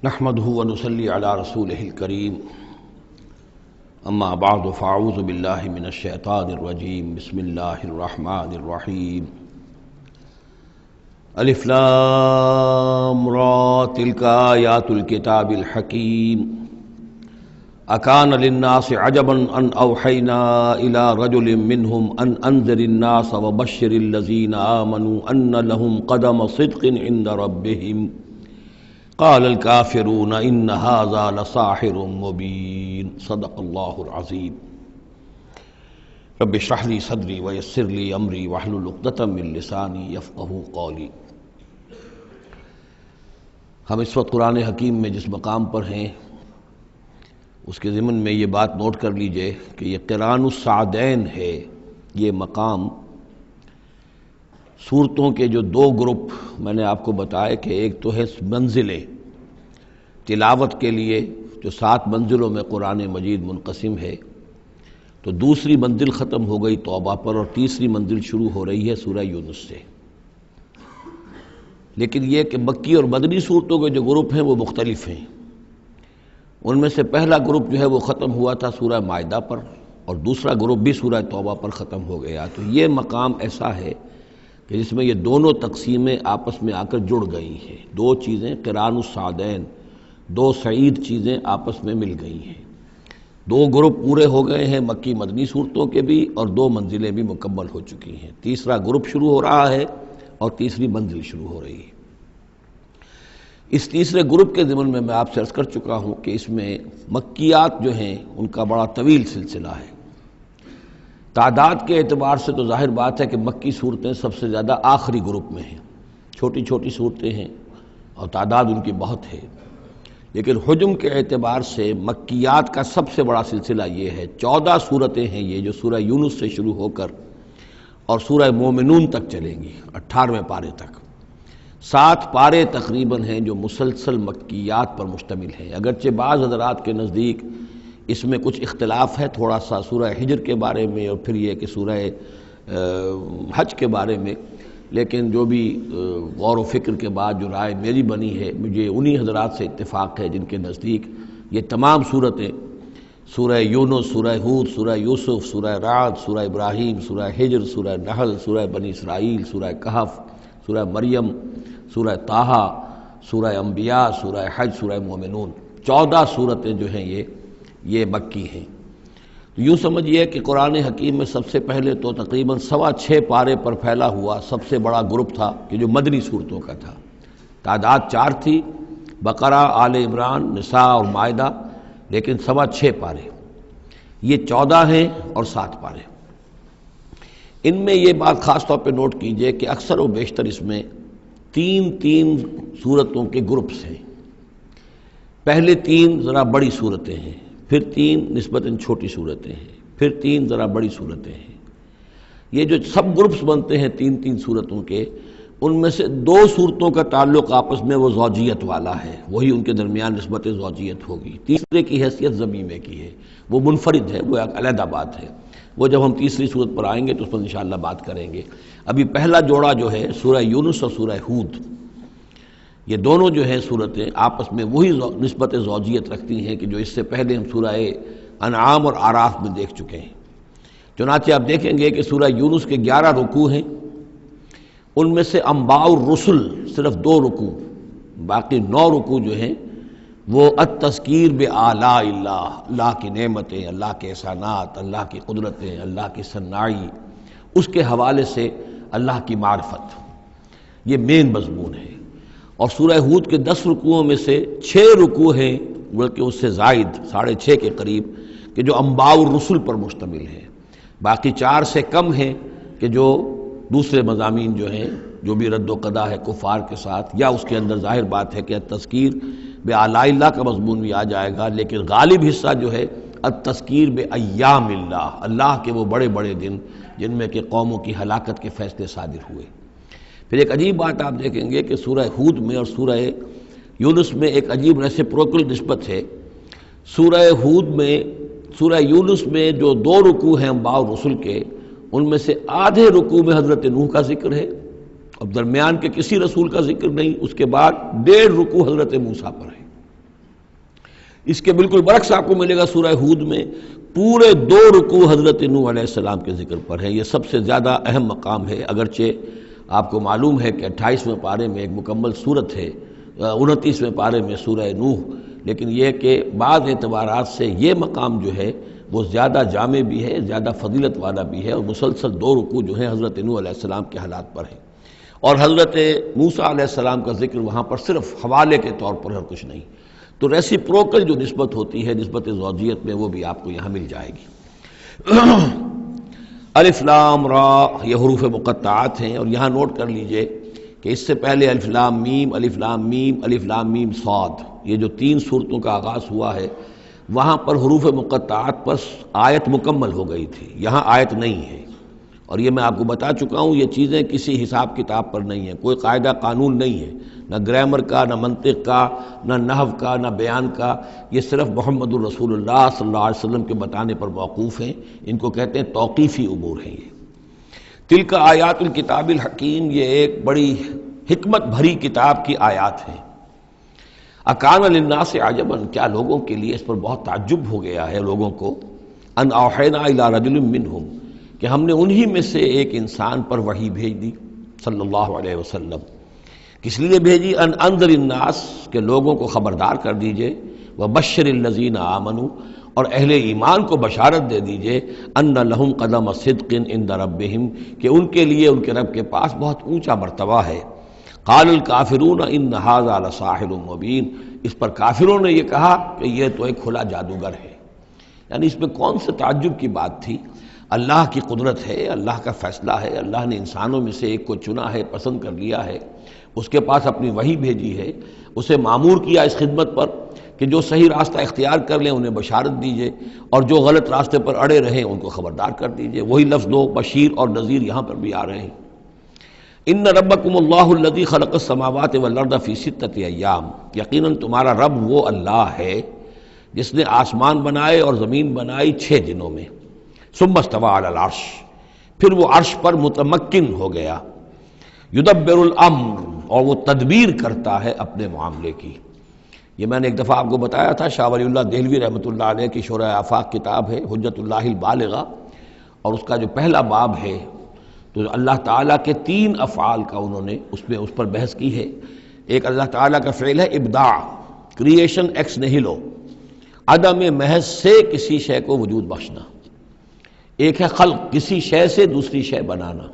نحمده ونصلي على رسوله الكريم اما بعد فاعوذ بالله من الشیطان الرجیم بسم اللہ الرحمن الرحیم الف لام را تلک آیات الکتاب الحکیم اکان للناس عجبا ان اوحینا الى رجل منهم ان انذر الناس وبشر الذین آمنوا ان لهم قدم صدق عند ربهم قال الكافرون ان هذا لساحر مبین صدق اللہ العظیم رب اشرح لي صدری ویسر لي امری واحلل عقدۃ من لسانی یفقهوا قولی۔ ہم اس وقت قرآن حکیم میں جس مقام پر ہیں اس کے ضمن میں یہ بات نوٹ کر لیجئے کہ یہ قران السعدین ہے۔ یہ مقام صورتوں کے جو دو گروپ میں نے آپ کو بتایا کہ ایک تو ہے منزلیں تلاوت کے لیے جو 7 منزلوں میں قرآن مجید منقسم ہے، تو دوسری منزل ختم ہو گئی توبہ پر اور تیسری منزل شروع ہو رہی ہے سورہ یونس سے۔ لیکن یہ کہ مکی اور مدنی صورتوں کے جو گروپ ہیں وہ مختلف ہیں۔ ان میں سے پہلا گروپ جو ہے وہ ختم ہوا تھا سورہ مائدہ پر اور دوسرا گروپ بھی سورہ توبہ پر ختم ہو گیا۔ تو یہ مقام ایسا ہے کہ جس میں یہ دونوں تقسیمیں آپس میں آ کر جڑ گئی ہیں، دو چیزیں قران السعدین، دو سعید چیزیں آپس میں مل گئی ہیں۔ دو گروپ پورے ہو گئے ہیں مکی مدنی صورتوں کے بھی اور 2 منزلیں بھی مکمل ہو چکی ہیں۔ تیسرا گروپ شروع ہو رہا ہے اور تیسری منزل شروع ہو رہی ہے۔ اس تیسرے گروپ کے ضمن میں آپ سے عرض کر چکا ہوں کہ اس میں مکیات جو ہیں ان کا بڑا طویل سلسلہ ہے۔ تعداد کے اعتبار سے تو ظاہر بات ہے کہ مکی صورتیں سب سے زیادہ آخری گروپ میں ہیں، چھوٹی چھوٹی صورتیں ہیں اور تعداد ان کی بہت ہے، لیکن حجم کے اعتبار سے مکیات کا سب سے بڑا سلسلہ یہ ہے۔ 14 صورتیں ہیں یہ جو سورہ یونس سے شروع ہو کر اور سورہ مومنون تک چلیں گی، 18ویں پارے تک۔ 7 پارے تقریباً ہیں جو مسلسل مکیات پر مشتمل ہیں، اگرچہ بعض حضرات کے نزدیک اس میں کچھ اختلاف ہے تھوڑا سا سورہ حجر کے بارے میں اور پھر یہ کہ سورہ حج کے بارے میں، لیکن جو بھی غور و فکر کے بعد جو رائے میری بنی ہے، مجھے انہی حضرات سے اتفاق ہے جن کے نزدیک یہ تمام صورتیں سورہ یونس، سورہ ہود، سورہ یوسف، سورہ رعد، سورہ ابراہیم، سورہ حجر، سورہ نحل، سورہ بنی اسرائیل، سورہ کہف، سورہ مریم، سورہ طٰہٰ، سورہ انبیاء، سورہ حج، سورہ مومنون، 14 صورتیں جو ہیں یہ مکی ہیں۔ یوں سمجھیے کہ قرآن حکیم میں سب سے پہلے تو تقریباً 6.25 پارے پر پھیلا ہوا سب سے بڑا گروپ تھا کہ جو مدنی صورتوں کا تھا۔ تعداد 4 تھی، بقرہ، آل عمران، نساء اور مائدہ، لیکن 6.25 پارے، یہ 14 ہیں اور 7 پارے۔ ان میں یہ بات خاص طور پہ نوٹ کیجئے کہ اکثر و بیشتر اس میں 3 صورتوں کے گروپس ہیں۔ پہلے 3 ذرا بڑی صورتیں ہیں، پھر 3 نسبتاً چھوٹی صورتیں ہیں، پھر 3 ذرا بڑی صورتیں ہیں۔ یہ جو سب گروپس بنتے ہیں 3 صورتوں کے، ان میں سے 2 صورتوں کا تعلق آپس میں وہ زوجیت والا ہے، وہی ان کے درمیان نسبت زوجیت ہوگی۔ تیسرے کی حیثیت ضمیمے کی ہے، وہ منفرد ہے، وہ ایک علیحدہ بات ہے، وہ جب ہم تیسری صورت پر آئیں گے تو اس پر انشاءاللہ بات کریں گے۔ ابھی پہلا جوڑا جو ہے سورہ یونس اور سورہ ہود، یہ دونوں جو ہیں صورتیں آپس میں وہی نسبت زوجیت رکھتی ہیں کہ جو اس سے پہلے ہم سورہ انعام اور اعراف میں دیکھ چکے ہیں۔ چنانچہ آپ دیکھیں گے کہ سورہ یونس کے 11 رکوع ہیں، ان میں سے انباء الرسل صرف 2 رکوع، باقی 9 رکوع جو ہیں وہ التذکیر بآلاء اللہ، اللہ کی نعمتیں، اللہ کے احسانات، اللہ کی قدرتیں، اللہ کی صناعی، اس کے حوالے سے اللہ کی معرفت، یہ مین مضمون ہے۔ اور سورہ ہود کے 10 رکوعوں میں سے 6 رکوع ہیں، بلکہ اس سے زائد 6.5 کے قریب، کہ جو انباء الرسل پر مشتمل ہے، باقی 4 سے کم ہیں کہ جو دوسرے مضامین جو ہیں، جو بھی رد و قضا ہے کفار کے ساتھ، یا اس کے اندر ظاہر بات ہے کہ التذکیر بآلاء اللہ کا مضمون بھی آ جائے گا، لیکن غالب حصہ جو ہے التذکیر بایام اللہ، اللہ کے وہ بڑے بڑے دن جن میں کہ قوموں کی ہلاکت کے فیصلے صادر ہوئے۔ پھر ایک عجیب بات آپ دیکھیں گے کہ سورہ ہود میں اور سورہ یونس میں ایک عجیب ریسیپروکل نسبت ہے۔ سورہ ہود میں، سورہ یونس میں جو 2 رکوع ہیں انباء الرسل کے، ان میں سے آدھے رکوع میں حضرت نوح کا ذکر ہے، اب درمیان کے کسی رسول کا ذکر نہیں، اس کے بعد 1.5 رکوع حضرت موسیٰ پر ہے۔ اس کے بالکل برعکس آپ کو ملے گا سورہ ہود میں پورے 2 رکوع حضرت نوح علیہ السلام کے ذکر پر ہے. یہ سب سے زیادہ اہم مقام ہے، اگرچہ آپ کو معلوم ہے کہ 28ویں پارے میں ایک مکمل سورت ہے، 29ویں پارے میں سورہ نوح، لیکن یہ کہ بعض اعتبارات سے یہ مقام جو ہے وہ زیادہ جامع بھی ہے، زیادہ فضیلت والا بھی ہے، اور مسلسل 2 رکوع جو ہیں حضرت نوح علیہ السلام کے حالات پر ہیں، اور حضرت موسیٰ علیہ السلام کا ذکر وہاں پر صرف حوالے کے طور پر اور کچھ نہیں. تو ریسیپروکل جو نسبت ہوتی ہے، نسبت زوجیت میں، وہ بھی آپ کو یہاں مل جائے گی. الف لام را یہ حروف مقطعات ہیں، اور یہاں نوٹ کر لیجئے کہ اس سے پہلے الف لام میم، الف لام میم، الف لام میم صاد، یہ جو 3 صورتوں کا آغاز ہوا ہے وہاں پر حروف مقطعات پر آیت مکمل ہو گئی تھی، یہاں آیت نہیں ہے. اور یہ میں آپ کو بتا چکا ہوں، یہ چیزیں کسی حساب کتاب پر نہیں ہیں، کوئی قاعدہ قانون نہیں ہے، نہ گرامر کا، نہ منطق کا، نہ نحو کا، نہ بیان کا. یہ صرف محمد الرسول اللہ صلی اللہ علیہ وسلم کے بتانے پر موقوف ہیں. ان کو کہتے ہیں توقیفی امور ہیں. یہ تلک آیات الکتاب الحکیم، یہ ایک بڑی حکمت بھری کتاب کی آیات ہیں. اکان للناس عجبا، کیا لوگوں کے لیے اس پر بہت تعجب ہو گیا ہے لوگوں کو، ان اوحینا الی رجل منہم، کہ ہم نے انہی میں سے ایک انسان پر وحی بھیج دی صلی اللہ علیہ وسلم. کس لیے بھیجی؟ ان انذر الناس، کہ لوگوں کو خبردار کر دیجئے، وبشر الذین آمنوا، اور اہل ایمان کو بشارت دے دیجئے، ان لہم قدم صدق عند ربہم، کہ ان کے لیے ان کے رب کے پاس بہت اونچا مرتبہ ہے. قال الکافرون ان ھذا لساحر مبین، اس پر کافروں نے یہ کہا کہ یہ تو ایک کھلا جادوگر ہے. یعنی اس میں کون سے تعجب کی بات تھی؟ اللہ کی قدرت ہے، اللہ کا فیصلہ ہے، اللہ نے انسانوں میں سے ایک کو چنا ہے، پسند کر لیا ہے، اس کے پاس اپنی وحی بھیجی ہے، اسے مامور کیا اس خدمت پر کہ جو صحیح راستہ اختیار کر لیں انہیں بشارت دیجئے، اور جو غلط راستے پر اڑے رہیں ان کو خبردار کر دیجئے. وہی لفظ دو، بشیر اور نذیر، یہاں پر بھی آ رہے ہیں. ان ربکم اللہ الذی خلق السماوات والارض فی 6 ایام، یقیناً تمہارا رب وہ اللہ ہے جس نے آسمان بنائے اور زمین بنائی 6 دنوں میں. ثم استوى علی العرش، پھر وہ عرش پر متمکن ہو گیا. یدبر الامر، اور وہ تدبیر کرتا ہے اپنے معاملے کی. یہ میں نے ایک دفعہ آپ کو بتایا تھا، شاہ ولی اللہ دہلوی رحمۃ اللہ علیہ کی شرح آفاق کتاب ہے حجت اللہ البالغہ، اور اس کا جو پہلا باب ہے تو اللہ تعالیٰ کے 3 افعال کا انہوں نے اس پر بحث کی ہے. ایک اللہ تعالیٰ کا فعل ہے ابداع، کریشن ایکس نہیلو، عدم محض سے کسی شے کو وجود بخشنا. ایک ہے خلق، کسی شے سے دوسری شے بنانا.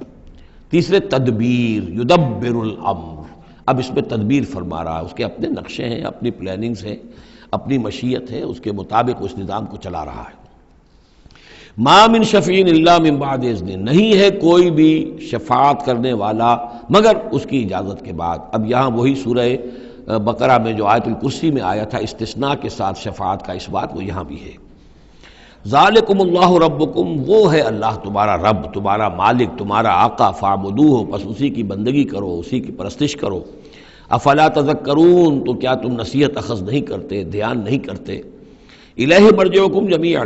تیسرے تدبیر، یدبر الامر، اب اس میں تدبیر فرما رہا ہے، اس کے اپنے نقشے ہیں، اپنی پلاننگز ہیں، اپنی مشیت ہے، اس کے مطابق اس نظام کو چلا رہا ہے. ما من شفیع الا من بعد اذن، نہیں ہے کوئی بھی شفاعت کرنے والا مگر اس کی اجازت کے بعد. اب یہاں وہی سورہ بقرہ میں جو آیت الکرسی میں آیا تھا استثناء کے ساتھ شفاعت کا اس بات، وہ یہاں بھی ہے. ذالکم اللہ ربکم، وہ ہے اللہ تمہارا رب، تمہارا مالک، تمہارا آقا. فاعبدوہ، پس اسی کی بندگی کرو، اسی کی پرستش کرو. افلا تذکرون، تو کیا تم نصیحت اخذ نہیں کرتے، دھیان نہیں کرتے. الیہ مرجعکم جمیعا،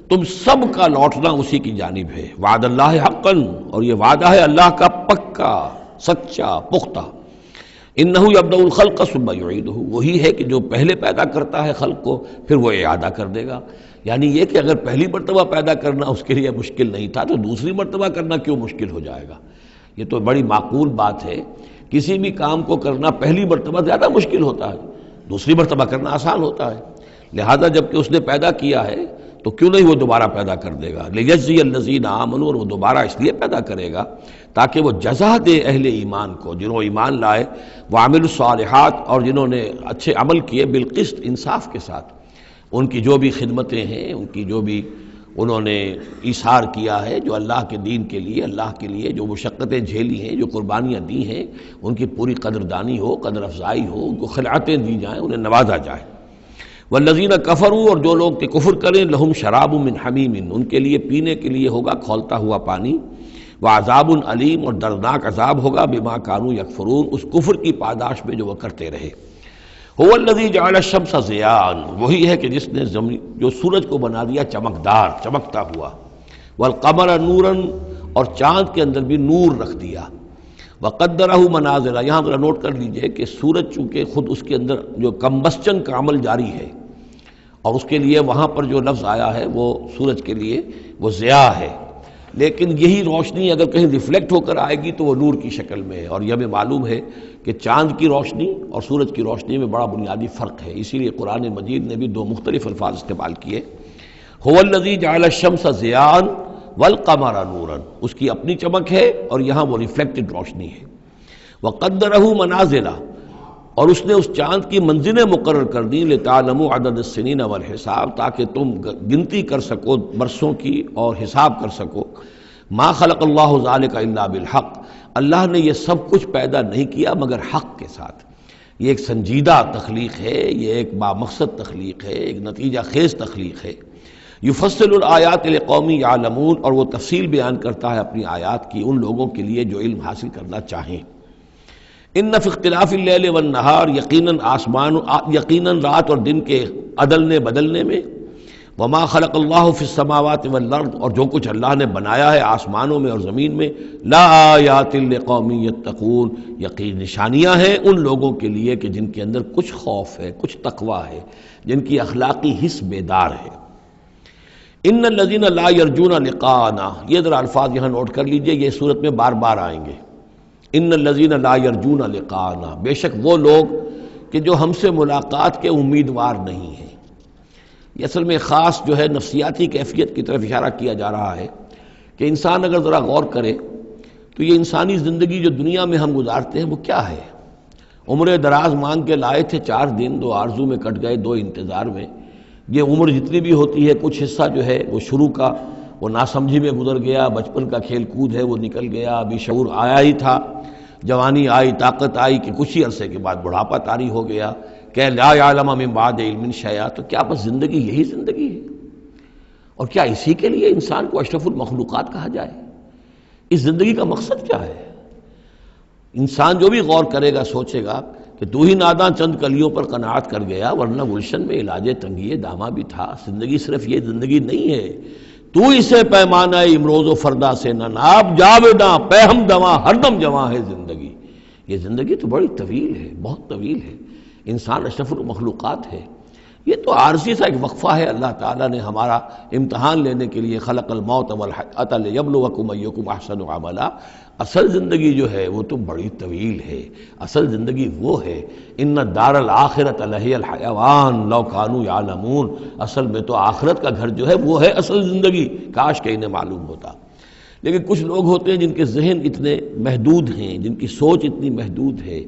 تم سب کا لوٹنا اسی کی جانب ہے. وعد اللہ حقا، اور یہ وعدہ ہے اللہ کا پکا، سچا، پختہ. انہ یبدأ الخلق ثم یعیدہ، وہی ہے کہ جو پہلے پیدا کرتا ہے خلق کو پھر وہ اعادہ کر دے گا. یعنی یہ کہ اگر پہلی مرتبہ پیدا کرنا اس کے لیے مشکل نہیں تھا تو دوسری مرتبہ کرنا کیوں مشکل ہو جائے گا؟ یہ تو بڑی معقول بات ہے. کسی بھی کام کو کرنا پہلی مرتبہ زیادہ مشکل ہوتا ہے، دوسری مرتبہ کرنا آسان ہوتا ہے. لہذا جب کہ اس نے پیدا کیا ہے تو کیوں نہیں وہ دوبارہ پیدا کر دے گا. لیجزی الذین آمنوا، اور وہ دوبارہ اس لیے پیدا کرے گا تاکہ وہ جزا دے اہل ایمان کو، جنہوں ایمان لائے، وعملوا الصالحات، اور جنہوں نے اچھے عمل کیے، بالقسط، انصاف کے ساتھ. ان کی جو بھی خدمتیں ہیں، ان کی جو بھی انہوں نے ایثار کیا ہے، جو اللہ کے دین کے لیے، اللہ کے لیے جو مشقتیں جھیلی ہیں، جو قربانیاں دی ہیں، ان کی پوری قدردانی ہو، قدر افزائی ہو، ان کو خلعتیں دی جائیں، انہیں نوازا جائے. والذین کفروا، اور جو لوگ کہ کفر کریں، لہم شراب من حمیم، ان کے لیے پینے کے لیے ہوگا کھولتا ہوا پانی. وعذاب علیم، اور دردناک عذاب ہوگا بما کانوا یکفرون، اس کفر کی پاداش میں جو وہ کرتے رہے. هو الذی جعل الشمس ضیاء، وہی ہے کہ جس نے جو سورج کو بنا دیا چمکدار، چمکتا ہوا. والقمر نورا، اور چاند کے اندر بھی نور رکھ دیا. وقدرہ منازل، یہاں ذرا نوٹ کر لیجئے کہ سورج چونکہ خود اس کے اندر جو کمبسچن کا عمل جاری ہے، اور اس کے لیے وہاں پر جو لفظ آیا ہے وہ سورج کے لیے وہ ضیاء ہے، لیکن یہی روشنی اگر کہیں ریفلیکٹ ہو کر آئے گی تو وہ نور کی شکل میں ہے، اور یہ ہمیں معلوم ہے کہ چاند کی روشنی اور سورج کی روشنی میں بڑا بنیادی فرق ہے، اسی لیے قرآن مجید نے بھی دو مختلف الفاظ استعمال کیے۔ هو الذی جعل الشمس ضیاء والقمر نورا، اس کی اپنی چمک ہے اور یہاں وہ ریفلیکٹڈ روشنی ہے۔ وقدرہ منازل، اور اس نے اس چاند کی منزلیں مقرر کر دی، لتعلموا عدد السنین والحساب، تاکہ تم گنتی کر سکو برسوں کی اور حساب کر سکو۔ ما خلق اللہ ذلک الا بالحق، اللہ نے یہ سب کچھ پیدا نہیں کیا مگر حق کے ساتھ۔ یہ ایک سنجیدہ تخلیق ہے، یہ ایک بامقصد تخلیق ہے، ایک نتیجہ خیز تخلیق ہے۔ یفصل الآیات لقوم یعلمون، اور وہ تفصیل بیان کرتا ہے اپنی آیات کی ان لوگوں کے لیے جو علم حاصل کرنا چاہیں۔ ان فی اختلاف اللیل والنہار، یقیناً رات اور دن کے عدلنے بدلنے میں، وما خلق اللہ فی السماوات والارض، اور جو کچھ اللہ نے بنایا ہے آسمانوں میں اور زمین میں، لا آیات لقوم یتقون، یقین نشانیاں ہیں ان لوگوں کے لیے کہ جن کے اندر کچھ خوف ہے، کچھ تقوی ہے، جن کی اخلاقی حس بیدار ہے۔ ان الذین لا یرجون لقاءنا، یہ ذرا الفاظ یہاں نوٹ کر لیجئے، یہ صورت میں بار بار آئیں گے۔ ان الذین لا یرجون لقاءنا، بے شک وہ لوگ کہ جو ہم سے ملاقات کے امیدوار نہیں ہیں۔ یہ اصل میں خاص جو ہے نفسیاتی کیفیت کی طرف اشارہ کیا جا رہا ہے کہ انسان اگر ذرا غور کرے تو یہ انسانی زندگی جو دنیا میں ہم گزارتے ہیں وہ کیا ہے؟ عمر دراز مانگ کے لائے تھے 4 دن، 2 آرزو میں کٹ گئے 2 انتظار میں۔ یہ عمر جتنی بھی ہوتی ہے کچھ حصہ جو ہے وہ شروع کا وہ ناسمجھی میں گزر گیا، بچپن کا کھیل کود ہے وہ نکل گیا، ابھی شعور آیا ہی تھا، جوانی آئی، طاقت آئی کہ کچھ ہی عرصے کے بعد بڑھاپا طاری ہو گیا، کہ لا یعلم من بعد علم شیئا۔ تو کیا بس زندگی یہی زندگی ہے؟ اور کیا اسی کے لیے انسان کو اشرف المخلوقات کہا جائے؟ اس زندگی کا مقصد کیا ہے؟ انسان جو بھی غور کرے گا سوچے گا کہ تو ہی ناداں چند کلیوں پر قناعت کر گیا، ورنہ گلشن میں علاج تنگی دامہ بھی تھا۔ زندگی صرف یہ زندگی نہیں ہے، تو اسے پیمانہ امروز و فردا سے نہ ناب، جاویداں پہ ہم دواں ہر دم جواں ہے زندگی۔ یہ زندگی تو بڑی طویل ہے، بہت طویل ہے، انسان اشرف المخلوقات ہے۔ یہ تو عارضی سا ایک وقفہ ہے، اللہ تعالیٰ نے ہمارا امتحان لینے کے لیے خلق الموت والحیاۃ لیبلوکم ایکم احسن عملا۔ اصل زندگی جو ہے وہ تو بڑی طویل ہے، اصل زندگی وہ ہے ان الدار الآخرۃ لہی الحیوان لو کانوا یعلمون، اصل میں تو آخرت کا گھر جو ہے وہ ہے اصل زندگی، کاش کہ انہیں معلوم ہوتا۔ لیکن کچھ لوگ ہوتے ہیں جن کے ذہن اتنے محدود ہیں، جن کی سوچ اتنی محدود ہے،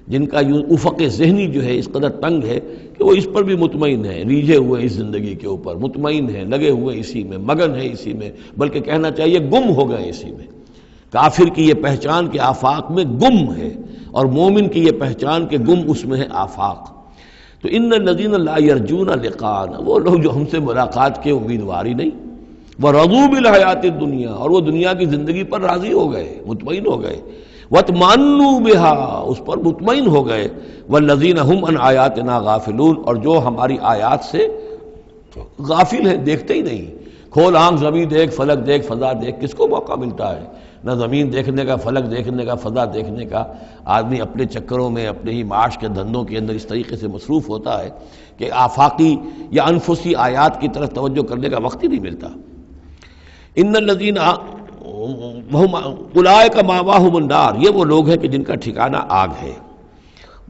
جن کا افق ذہنی جو ہے اس قدر تنگ ہے کہ وہ اس پر بھی مطمئن ہیں، ریجھے ہوئے اس زندگی کے اوپر مطمئن ہیں، لگے ہوئے اسی میں، مگن ہے اسی میں، بلکہ کہنا چاہیے گم ہو گئے اسی میں۔ کافر کی یہ پہچان کہ آفاق میں گم ہے، اور مومن کی یہ پہچان کہ گم اس میں ہے آفاق۔ تو ان الذین لا یرجون لقاءنا، وہ لوگ جو ہم سے ملاقات کے امیدوار ہی نہیں، ورضوا بالحیات الدنیا، اور وہ دنیا کی زندگی پر راضی ہو گئے، مطمئن ہو گئے، واطمأنوا بها، اس پر مطمئن ہو گئے، والذین هم عن آیاتنا غافلون، اور جو ہماری آیات سے غافل ہیں، دیکھتے ہی نہیں۔ کھول آنکھ زمین دیکھ، فلک دیکھ، فضا دیکھ، کس کو موقع ملتا ہے؟ نہ زمین دیکھنے کا، فلک دیکھنے کا، فضا دیکھنے کا۔ آدمی اپنے چکروں میں، اپنے ہی معاش کے دھندوں کے اندر اس طریقے سے مصروف ہوتا ہے کہ آفاقی یا انفسی آیات کی طرف توجہ کرنے کا وقت ہی نہیں ملتا۔ ان الذین اولئک مأواہم النار، یہ وہ لوگ ہیں کہ جن کا ٹھکانہ آگ ہے،